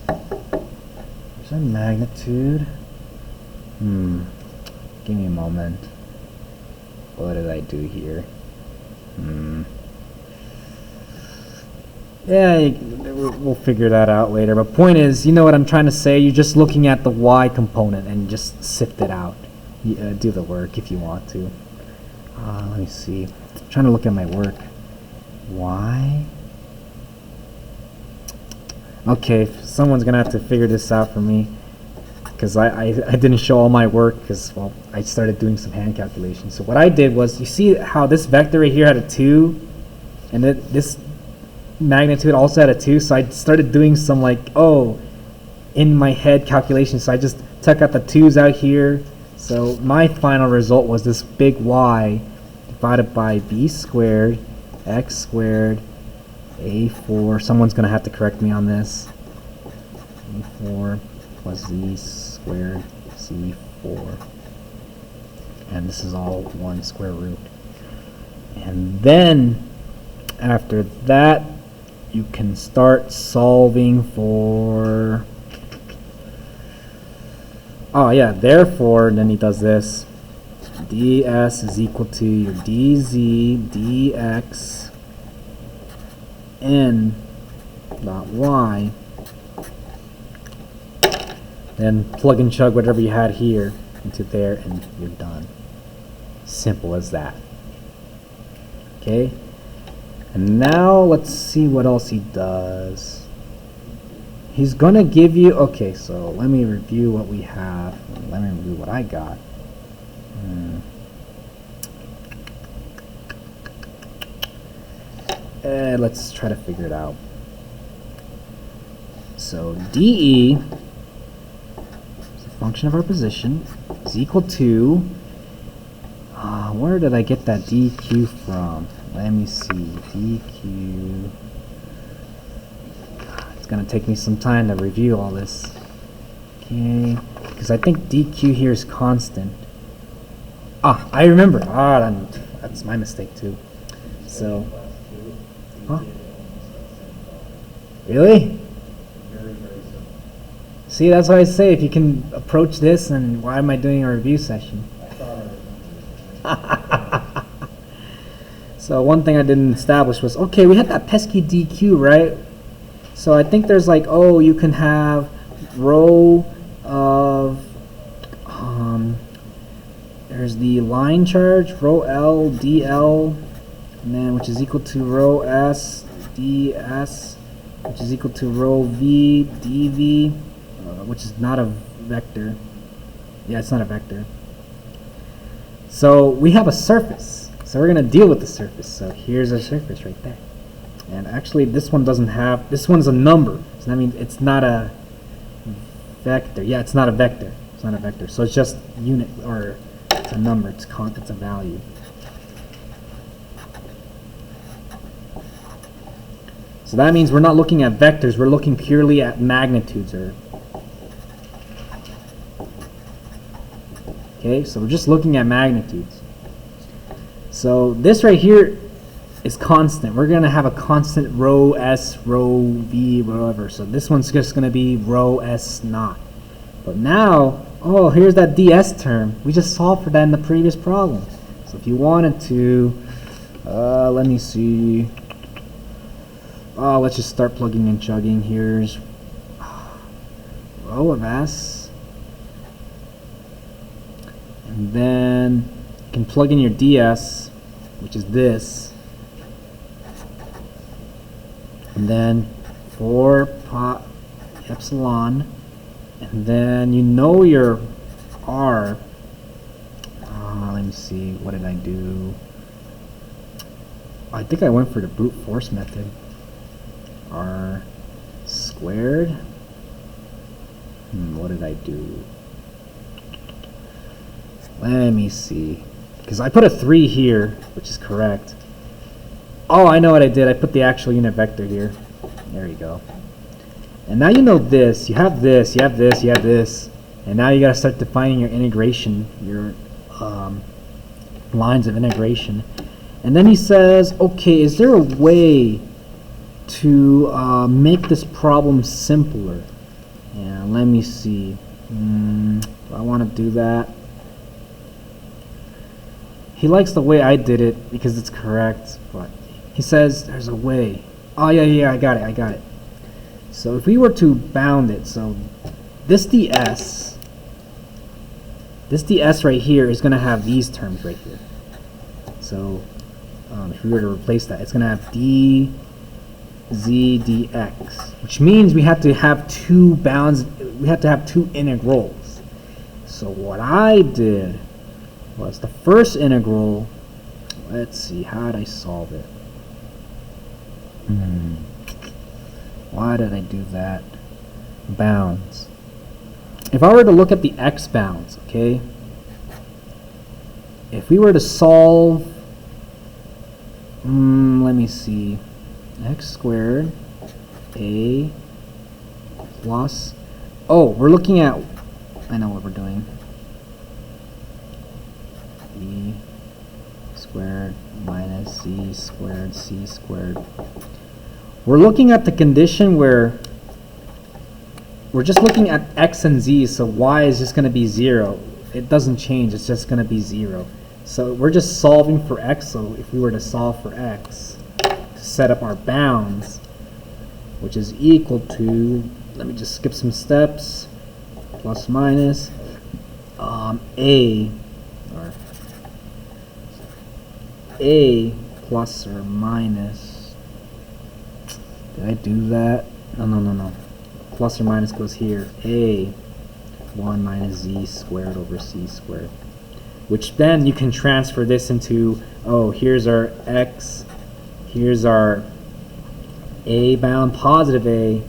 there's our magnitude. Give me a moment. What did I do here? Yeah, we'll figure that out later. But point is, you know what I'm trying to say? You're just looking at the y component and just sift it out. Do the work if you want to. Let me see. I'm trying to look at my work. Y. Okay, someone's gonna have to figure this out for me, because I didn't show all my work because, well, I started doing some hand calculations. So what I did was, you see how this vector right here had a 2, and this magnitude also had a 2, so I started doing some, like, in my head calculations. So I just took out the 2's out here. So my final result was this big Y divided by b squared, x squared, a4. Someone's going to have to correct me on this. a4 plus z squared c4. And this is all 1 square root. And then after that, you can start solving for, therefore, then he does this. ds is equal to your dz dx n dot y. Then plug and chug whatever you had here into there, and you're done. Simple as that. Okay? And now let's see what else he does. He's gonna give you, okay, so let me review what we have. Let me review what I got. Let's try to figure it out. So dE, as a function of our position, is equal to Where did I get that dq from? Let me see. dq. It's gonna take me some time to review all this. Okay, because I think dq here is constant. I remember. That's my mistake too. So, huh? Really? See, that's why I say if you can approach this, and why am I doing a review session? So one thing I didn't establish was, okay, we had that pesky dq, right? So I think there's like, oh, you can have rho of, there's the line charge, rho L dl, and then which is equal to rho S ds, which is equal to rho V dV, which is not a vector. Yeah, it's not a vector. So we have a surface. So we're going to deal with the surface. So here's our surface right there. And actually this one doesn't have, this one's a number. So that means it's not a vector. Yeah, it's not a vector. It's not a vector. So it's just unit, or it's a number. It's a value. So that means we're not looking at vectors. We're looking purely at magnitudes. Okay, so we're just looking at magnitudes. So this right here is constant. We're going to have a constant rho S, rho V, whatever. So this one's just going to be rho S naught. But now, oh, here's that ds term. We just solved for that in the previous problem. So if you wanted to, let me see. Oh, let's just start plugging and chugging. Here's rho of S. And then you can plug in your ds, which is this. And then 4 pi epsilon. And then you know your R. Let me see. What did I do? I think I went for the brute force method. R squared. What did I do? Let me see. Because I put a 3 here, which is correct. Oh, I know what I did. I put the actual unit vector here. There you go. And now you know this. You have this, you have this, you have this. And now you got to start defining your integration, your lines of integration. And then he says, okay, is there a way to make this problem simpler? Yeah, let me see. Do I want to do that? He likes the way I did it because it's correct, but he says there's a way. Oh, yeah, I got it. So if we were to bound it, so this ds right here is going to have these terms right here. So if we were to replace that, it's going to have d z dx, which means we have to have two bounds, we have to have two integrals. So what I did was the first integral, let's see, how did I solve it? Why did I do that? Bounds. If I were to look at the x bounds, okay, if we were to solve, let me see, x squared a plus, oh, we're looking at, I know what we're doing, e squared minus z squared c squared. We're looking at the condition where we're just looking at x and z, so y is just going to be 0. It doesn't change, it's just going to be 0. So we're just solving for x, so if we were to solve for x, to set up our bounds, which is equal to, let me just skip some steps, plus minus, a plus or minus, did I do that? No. Plus or minus goes here. A 1 minus z squared over c squared. Which then you can transfer this into, oh, here's our x, here's our a bound, positive a,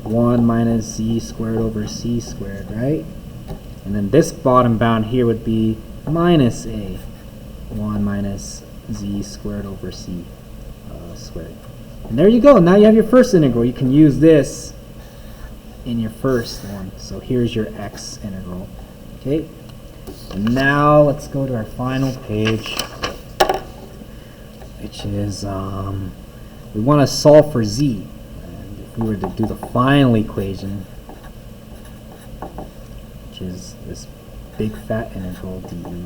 1 minus z squared over c squared, right? And then this bottom bound here would be minus a. 1 minus z squared over c squared. And there you go. Now you have your first integral. You can use this in your first one. So here's your x integral. Okay. And now let's go to our final page, which is we want to solve for z. And if we were to do the final equation, which is this big fat integral dE.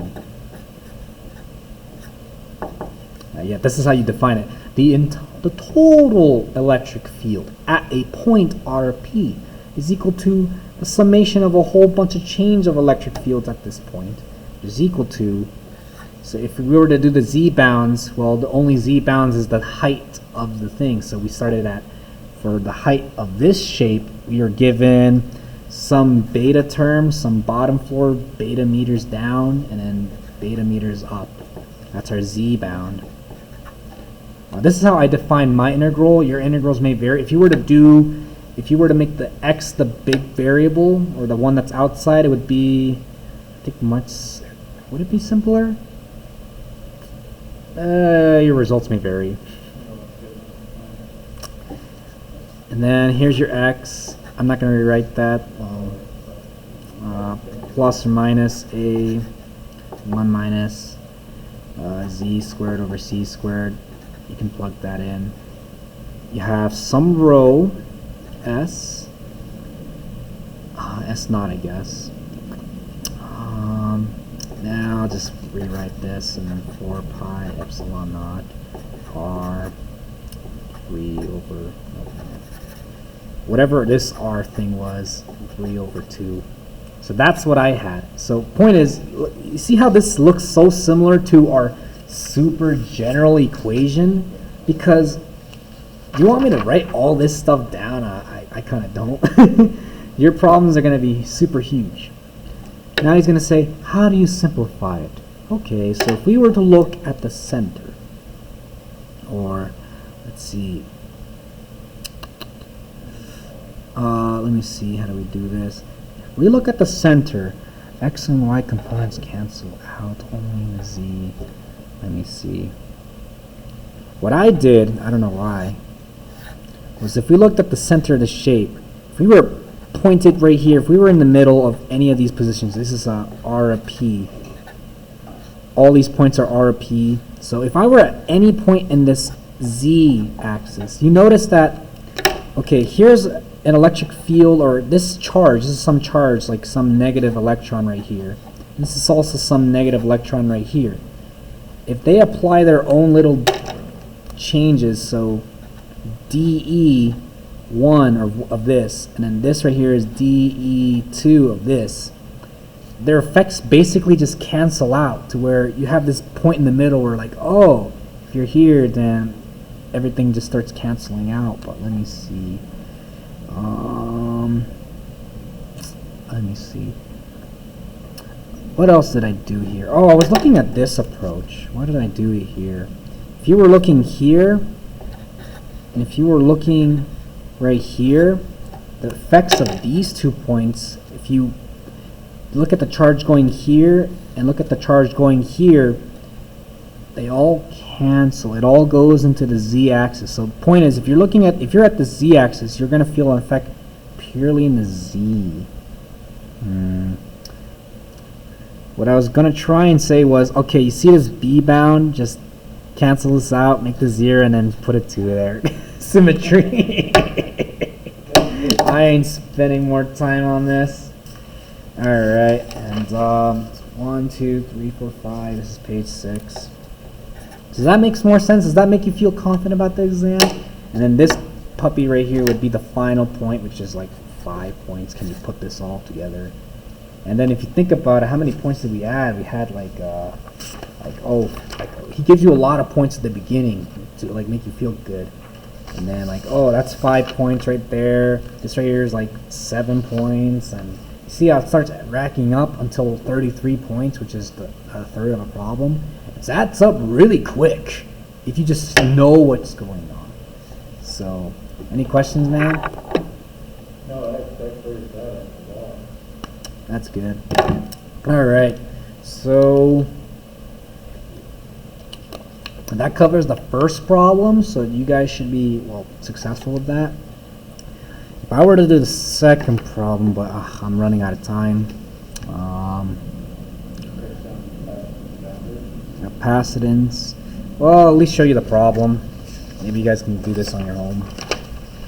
Yeah, this is how you define it. The total electric field at a point Rp is equal to the summation of a whole bunch of change of electric fields at this point, which is equal to, so if we were to do the z bounds, well, the only z bounds is the height of the thing. So we started at, for the height of this shape, we are given some beta term, some bottom floor beta meters down, and then beta meters up. That's our z bound. This is how I define my integral. Your integrals may vary. If you were to make the x the big variable, or the one that's outside, it would be, I think would it be simpler? Your results may vary. And then here's your x. I'm not going to rewrite that. Plus or minus a 1 minus z squared over c squared. You can plug that in. You have some rho s, s naught, I guess. Now I'll just rewrite this, and then 4 pi epsilon naught r 3 over whatever this r thing was, 3 over 2. So that's what I had. So point is, you see how this looks so similar to our super general equation? Because do you want me to write all this stuff down? I kind of don't. Your problems are going to be super huge. Now he's going to say, how do you simplify it? Okay, so if we were to look at the center, or let's see, let me see, how do we do this? If we look at the center, x and y components cancel out, only the z. Let me see. What I did, I don't know why, was if we looked at the center of the shape, if we were pointed right here, if we were in the middle of any of these positions, this is R of P. All these points are R of P. So if I were at any point in this z axis, you notice that, okay, here's an electric field, or this charge, this is some charge, like some negative electron right here. This is also some negative electron right here. If they apply their own little changes, so dE1 of this, and then this right here is dE2 of this, their effects basically just cancel out to where you have this point in the middle where, like, oh, if you're here, then everything just starts canceling out. But let me see. Let me see. What else did I do here? Oh, I was looking at this approach. What did I do here? If you were looking here, and if you were looking right here, the effects of these 2 points, if you look at the charge going here and look at the charge going here, they all cancel. It all goes into the z-axis. So the point is, if you're at the z-axis, you're going to feel an effect purely in the z. What I was going to try and say was, okay, you see this b bound, just cancel this out, make the 0, and then put a 2 there. Symmetry. I ain't spending more time on this. Alright, and 1, 2, 3, 4, 5, this is page 6. Does that make more sense? Does that make you feel confident about the exam? And then this puppy right here would be the final point, which is like 5 points. Can you put this all together? And then if you think about it, how many points did we add? We had he gives you a lot of points at the beginning to like make you feel good. And then like, oh, that's 5 points right there. This right here is like 7 points. And you see how it starts racking up until 33 points, which is a third of a problem. It adds up really quick if you just know what's going on. So, any questions, man? No, that's pretty bad. That's good. All right. So that covers the first problem, so you guys should be, well, successful with that. If I were to do the second problem, but I'm running out of time. Capacitance. Well, at least show you the problem. Maybe you guys can do this on your own.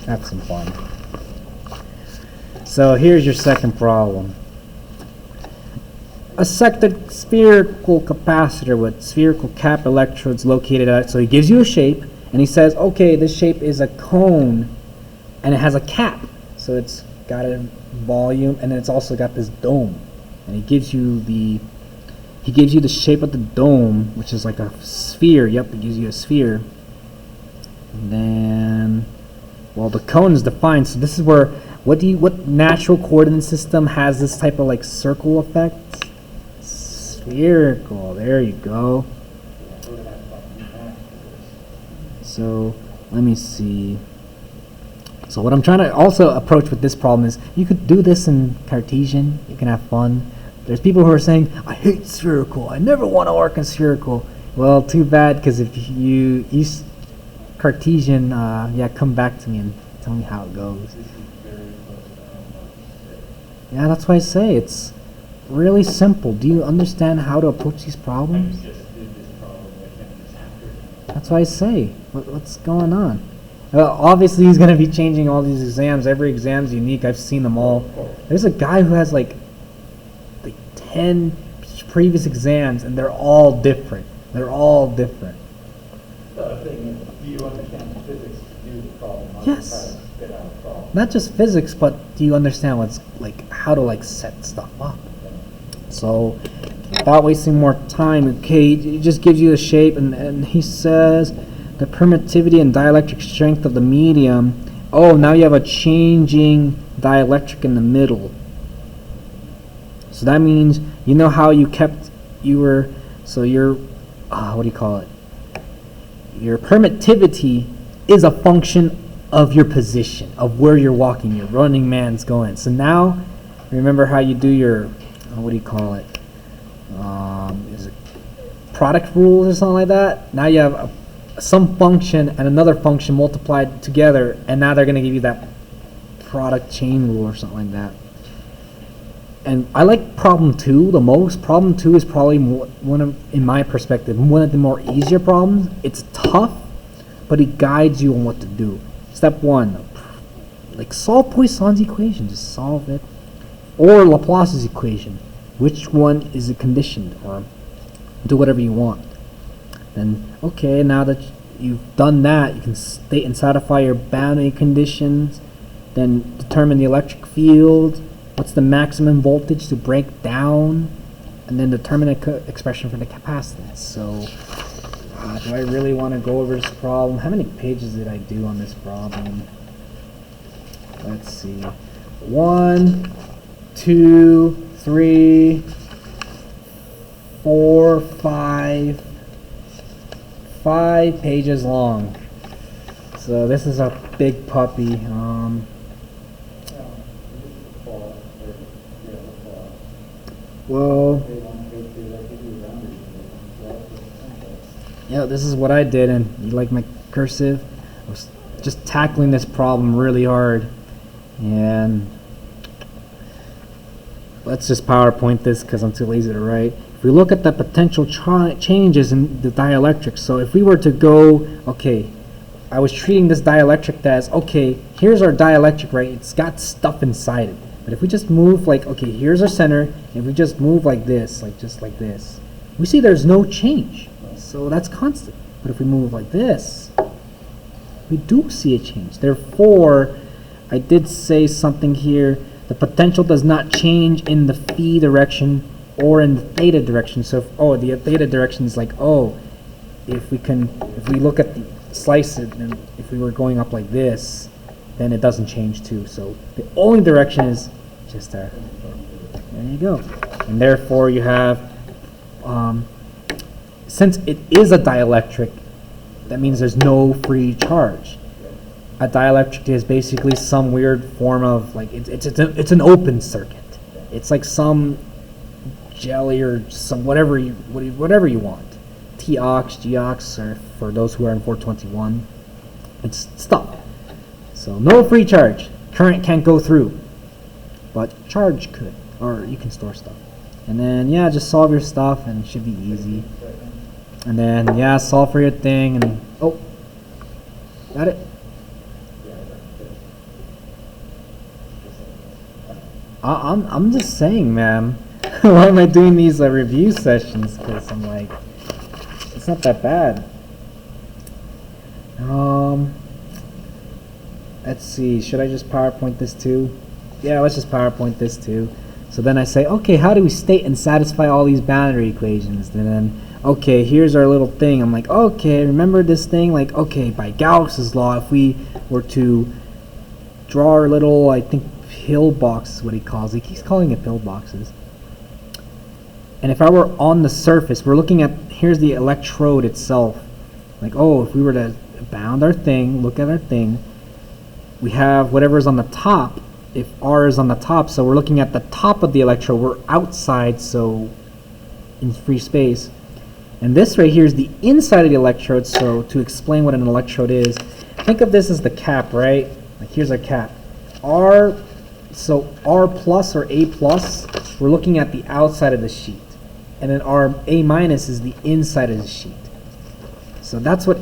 Have some fun. So here's your second problem. A sectored spherical capacitor with spherical cap electrodes located at it. So he gives you a shape, and he says, okay, this shape is a cone, and it has a cap. So it's got a volume, and then it's also got this dome. And he gives you the shape of the dome, which is like a sphere. Yep, it gives you a sphere. And then, well, the cone is defined. So this is where, what natural coordinate system has this type of like circle effect? Spherical. There you go. So let me see. So what I'm trying to also approach with this problem is, you could do this in Cartesian. You can have fun. There's people who are saying, I hate spherical. I never want to work in spherical. Well, too bad, because if you use Cartesian, yeah, come back to me and tell me how it goes. Yeah, that's why I say it's really simple. Do you understand how to approach these problems? That's why I say, what's going on? Well, obviously he's going to be changing all these exams. Every exam's unique. I've seen them all. There's a guy who has like 10 previous exams, and they're all different. They're all different. The thing is, do you understand physics to do the problem? Yes. Spit out a problem. Not just physics, but do you understand what's like how to like set stuff up? So, without wasting more time, okay, he just gives you the shape, and he says the permittivity and dielectric strength of the medium. Oh, now you have a changing dielectric in the middle. So that means, you know how what do you call it? Your permittivity is a function of your position, of where you're walking, your running man's going. So now, remember how you do your, what do you call it? Is it product rules or something like that? Now you have some function and another function multiplied together, and now they're going to give you that product chain rule or something like that. And I like problem 2 the most. Problem 2 is probably in my perspective, one of the more easier problems. It's tough, but it guides you on what to do. Step 1, like solve Poisson's equation, just solve it. Or Laplace's equation. Which one is it conditioned? Or do whatever you want. Then, okay, now that you've done that, you can state and satisfy your boundary conditions, then determine the electric field, what's the maximum voltage to break down, and then determine the expression for the capacitance. So, do I really want to go over this problem? How many pages did I do on this problem? Let's see. 1, 2, 3, 4, 5. 5 pages long. So this is a big puppy. Well, yeah, this is what I did, and you like my cursive? I was just tackling this problem really hard, and let's just PowerPoint this because I'm too lazy to write. If we look at the potential changes in the dielectric, so if we were to go, okay, I was treating this dielectric as, okay, here's our dielectric, right? It's got stuff inside it. But if we just move like, okay, here's our center, and if we just move like this, like just like this, we see there's no change. So that's constant. But if we move like this, we do see a change. Therefore, I did say something here, the potential does not change in the phi direction or in the theta direction. So, the theta direction is like, if we look at the slice it, and if we were going up like this, then it doesn't change too. So the only direction is just there. There you go. And therefore you have, since it is a dielectric, that means there's no free charge. A dielectric is basically some weird form of, like, it's an open circuit. It's like some jelly or some whatever you want. T-ox, G-ox, or for those who are in 421. It's stuck. So no free charge. Current can't go through, but charge could, or you can store stuff. And then yeah, just solve your stuff and it should be easy. And then yeah, solve for your thing and oh, got it. I'm just saying, man. Why am I doing these review sessions? Because I'm like, it's not that bad. Let's see. Should I just PowerPoint this too? Yeah, let's just PowerPoint this too. So then I say, okay, how do we state and satisfy all these boundary equations? And then, okay, here's our little thing. I'm like, okay, remember this thing? Like, okay, by Gauss's law, if we were to draw our little, I think, pillbox is what he calls it. He's calling it pillboxes. And if I were on the surface, we're looking at, here's the electrode itself. Like, oh, if we were to bound our thing, look at our thing, we have whatever's on the top. If R is on the top, so we're looking at the top of the electrode, we're outside, so in free space. And this right here is the inside of the electrode, so to explain what an electrode is, think of this as the cap, right? Like here's our cap. So R plus or A plus, we're looking at the outside of the sheet. And then our A minus is the inside of the sheet. So that's what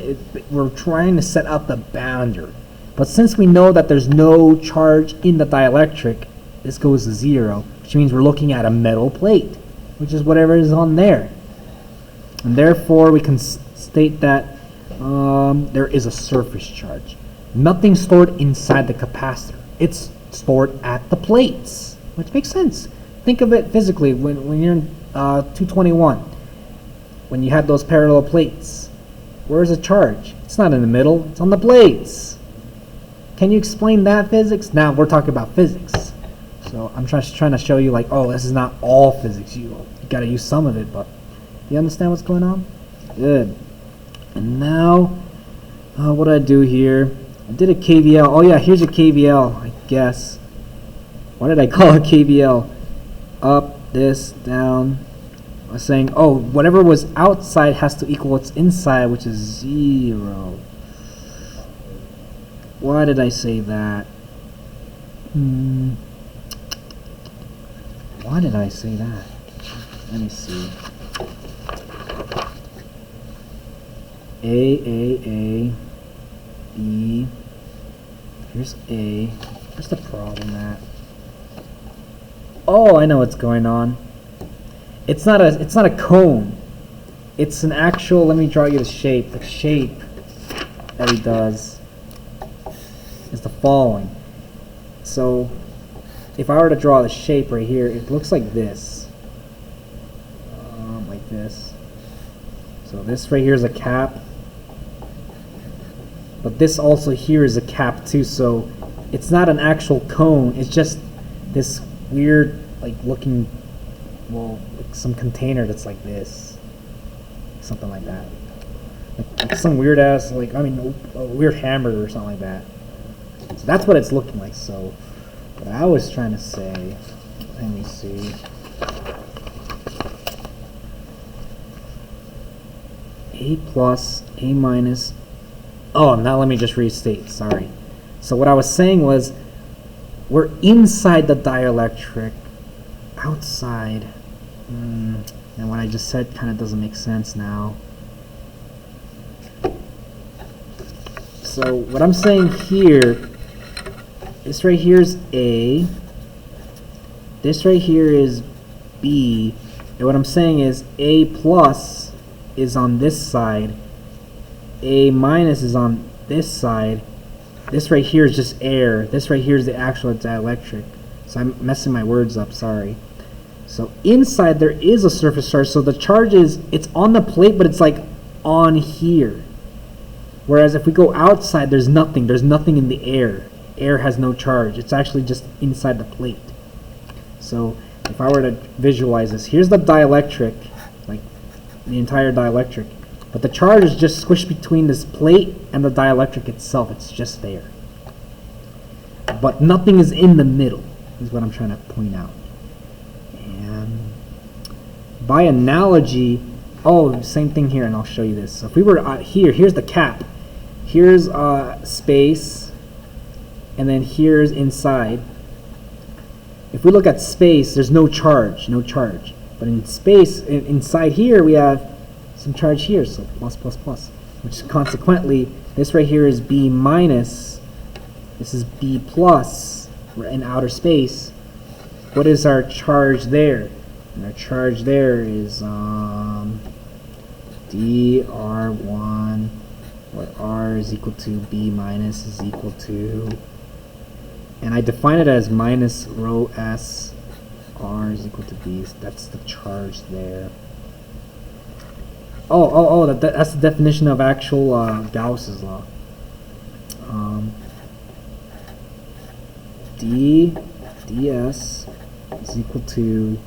we're trying to set out the boundary. But since we know that there's no charge in the dielectric, this goes to 0, which means we're looking at a metal plate, which is whatever is on there. And therefore we can state that there is a surface charge. Nothing stored inside the capacitor. It's stored at the plates, which makes sense. Think of it physically when you're in 221, when you had those parallel plates. Where's the charge? It's not in the middle, it's on the plates. Can you explain that physics? Now we're talking about physics. So I'm just trying to show you like, oh, this is not all physics. You gotta use some of it, but you understand what's going on? Good. And now, what do I do here? I did a KVL. Oh yeah, here's a KVL, I guess. What did I call a KVL? Up, this, down. I was saying, oh, whatever was outside has to equal what's inside, which is 0. Why did I say that? Why did I say that? Let me see. A, B. Here's A. Where's the problem at? Oh, I know what's going on. It's not a cone. It's an actual, let me draw you the shape. The shape that he does is the following. So if I were to draw the shape right here, it looks like this. Like this. So this right here is a cap. But this also here is a cap too, so it's not an actual cone, it's just this weird like looking, well, like some container that's like this. Something like that. Like some weird ass, like, I mean, a weird hamburger or something like that. So that's what it's looking like. So what I was trying to say, let me see. A plus, A minus. Oh, now let me just restate, sorry. So what I was saying was, we're inside the dielectric, outside. And what I just said kind of doesn't make sense now. So what I'm saying here, this right here is A, this right here is B, and what I'm saying is A plus is on this side, A minus is on this side, this right here is just air, this right here is the actual dielectric. So I'm messing my words up, sorry. So inside there is a surface charge, so the charge is, it's on the plate, but it's like on here. Whereas if we go outside, there's nothing in the air. Air has no charge, it's actually just inside the plate. So if I were to visualize this, here's the dielectric, like the entire dielectric, but the charge is just squished between this plate and the dielectric itself, it's just there. But nothing is in the middle, is what I'm trying to point out. And by analogy, Oh, same thing here, and I'll show you this. So if we were here's the cap. Here's space, and then here's inside. If we look at space, there's no charge. But in space, inside here, we have some charge here, so plus, plus, plus. Which consequently, this right here is B minus. This is B plus. We're in outer space. What is our charge there? And our charge there is dr1, where r is equal to b minus is equal to, and I define it as minus rho s, r is equal to b, so that's the charge there. That's the definition of actual Gauss's law. ds is equal to,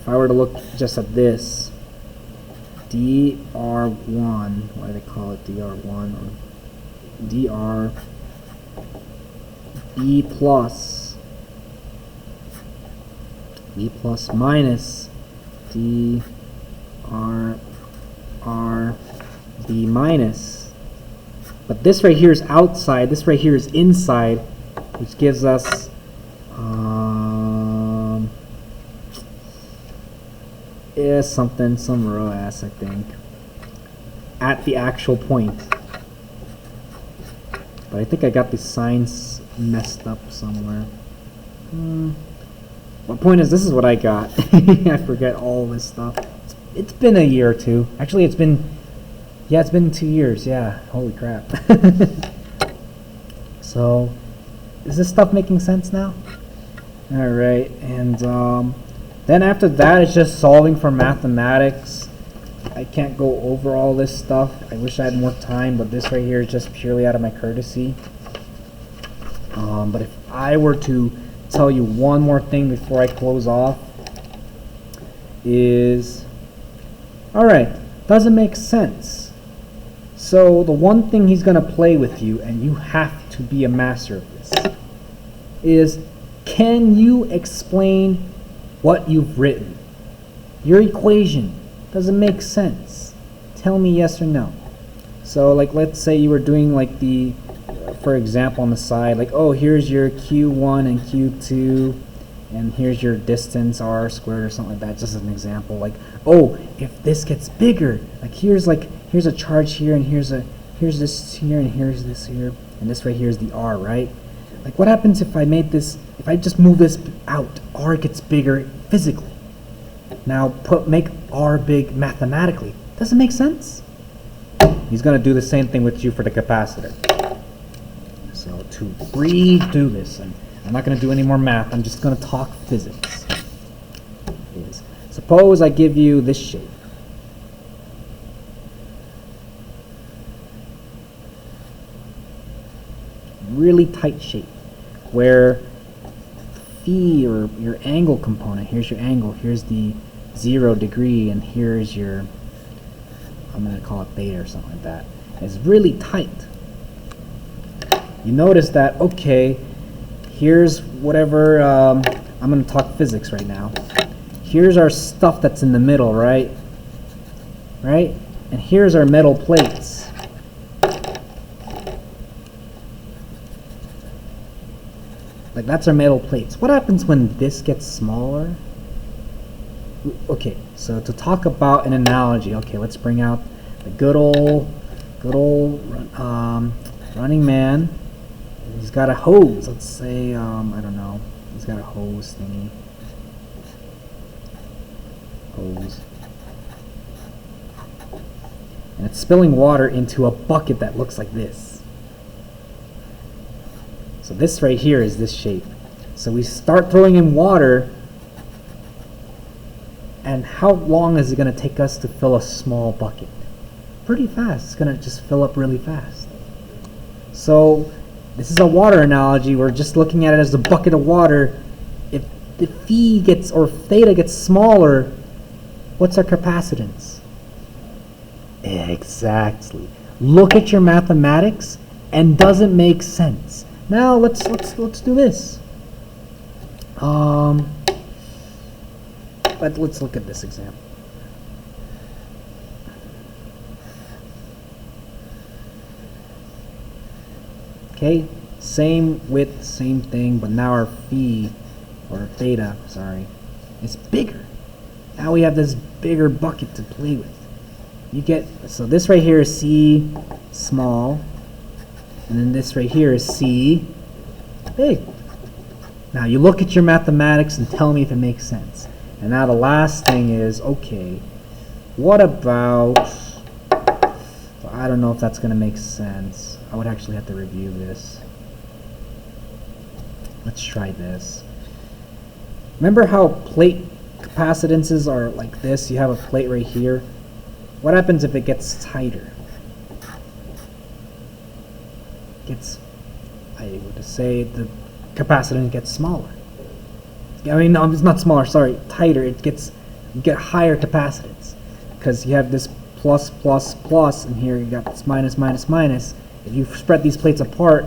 if I were to look just at this, dr1, why do they call it dr1, or dr b plus minus dr r b minus, but this right here is outside, this right here is inside, which gives us is some rho s, I think, at the actual point. But I think I got the signs messed up somewhere. My point is, this is what I got. I forget all this stuff. It's been a year or two. Actually, it's been 2 years. Yeah, holy crap. So, is this stuff making sense now? All right, and then after that, it's just solving for mathematics. I can't go over all this stuff. I wish I had more time, but this right here is just purely out of my courtesy. But if I were to tell you one more thing before I close off, is, all right, does it make sense? So the one thing he's going to play with you, and you have to be a master of this, is, can you explain what you've written? Your equation, does it make sense? Tell me yes or no. So like, let's say you were doing like the, for example, on the side, like, oh, here's your q1 and q2, and here's your distance r squared or something like that, just as an example. Like, oh, if this gets bigger, like here's a charge here, and here's this here, and here's this here, and this right here is the r, right? Like, what happens if I made this, if I just move this out, r gets bigger physically. Now make r big mathematically. Does it make sense? He's going to do the same thing with you for the capacitor. So to redo this, and I'm not going to do any more math, I'm just going to talk physics. Suppose I give you this shape. Really tight shape, where phi, or your angle component, here's your angle, here's the 0 degree, and here's your, I'm going to call it beta or something like that. It's really tight. You notice that, okay, here's whatever, I'm going to talk physics right now. Here's our stuff that's in the middle, right? Right? And here's our metal plates. Like, that's our metal plates. What happens when this gets smaller? Okay, so to talk about an analogy, okay, let's bring out the good old running man. He's got a hose. Let's say, I don't know. He's got a hose thingy. Hose. And it's spilling water into a bucket that looks like this. So this right here is this shape. So we start throwing in water, and how long is it going to take us to fill a small bucket? Pretty fast. It's going to just fill up really fast. So this is a water analogy. We're just looking at it as a bucket of water. If the phi gets, or theta gets smaller, what's our capacitance? Exactly. Look at your mathematics, and does it make sense? Now let's do this. Let's look at this example. Okay, same width, same thing, but now our phi, or theta, sorry, is bigger. Now we have this bigger bucket to play with. You get, so this right here is C small, and then this right here is C big. Now you look at your mathematics and tell me if it makes sense. And now the last thing is, okay, what about, I don't know if that's going to make sense. I would actually have to review this. Let's try this. Remember how plate capacitances are like this? You have a plate right here. What happens if it gets tighter? I would say the capacitance gets smaller. I mean, no, it's not smaller, sorry, tighter. You get higher capacitance because you have this plus, plus, plus, and here you got this minus, minus, minus. If you spread these plates apart,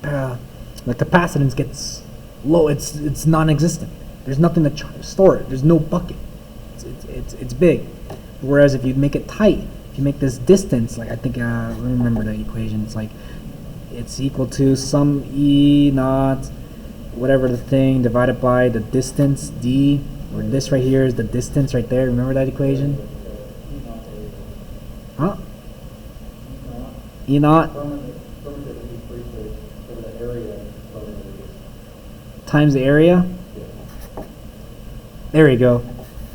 the capacitance gets low. It's non-existent. There's nothing to store it. There's no bucket. It's big. Whereas if you make it tight, if you make this distance, like I think I remember the equation. It's like it's equal to some E naught, whatever the thing, divided by the distance d, or this right here is the distance right there. Remember that equation? Huh? E naught times the area. There you go.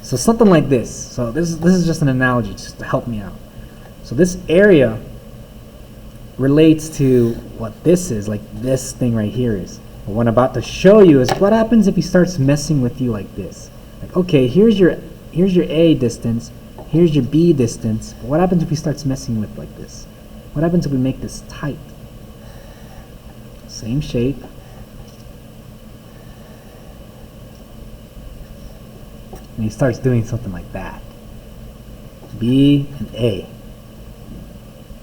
So something like this. So this is just an analogy, just to help me out. So this area relates to what this is, like this thing right here is. But what I'm about to show you is what happens if he starts messing with you like this. Like, okay, here's your A distance, here's your B distance. But what happens if he starts messing with like this? What happens if we make this tight? Same shape. And he starts doing something like that. B and A.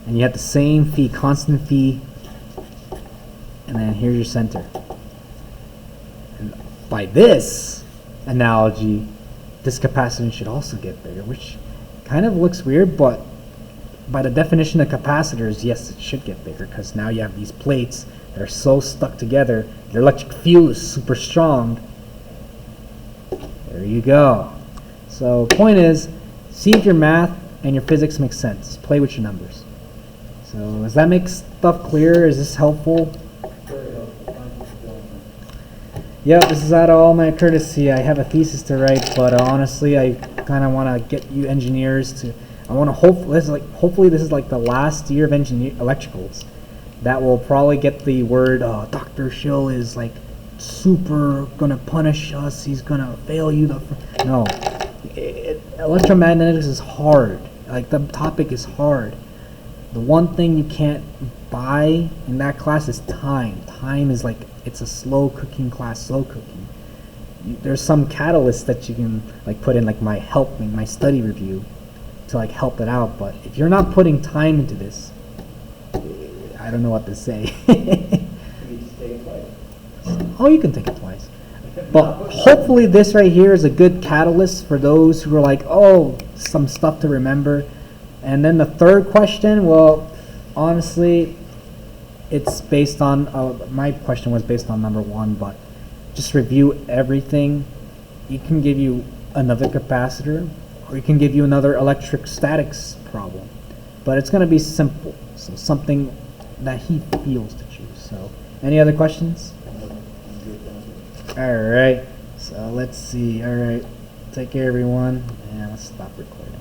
And you have the same phi, constant phi, and then here's your center. And by this analogy, this capacitance should also get bigger, which kind of looks weird, but by the definition of capacitors, yes, it should get bigger, because now you have these plates that are so stuck together, their electric field is super strong. There you go. So point is, see if your math and your physics make sense. Play with your numbers. So does that make stuff clear? Is this helpful? Very helpful. Yeah, this is out of all my courtesy. I have a thesis to write, but honestly, I kind of want to get you engineers to. I want to hopefully this is like the last year of electricals that will probably get the word Dr. Schill is like super gonna punish us. He's gonna fail you. No, electromagnetics is hard. Like the topic is hard. The one thing you can't buy in that class is time. Time is like, it's a slow cooking class, slow cooking. There's some catalysts that you can like put in like my study review to like help it out, but if you're not putting time into this, I don't know what to say. You just take it twice. Oh, you can take it twice. But hopefully this right here is a good catalyst for those who are like, oh, some stuff to remember. And then the third question, well, honestly, it's based on, my question was based on number one, but just review everything. It can give you another capacitor, or it can give you another electrostatics problem. But it's going to be simple, so something that he feels to choose. So, any other questions? All right, so let's see. All right, take care, everyone, and let's stop recording.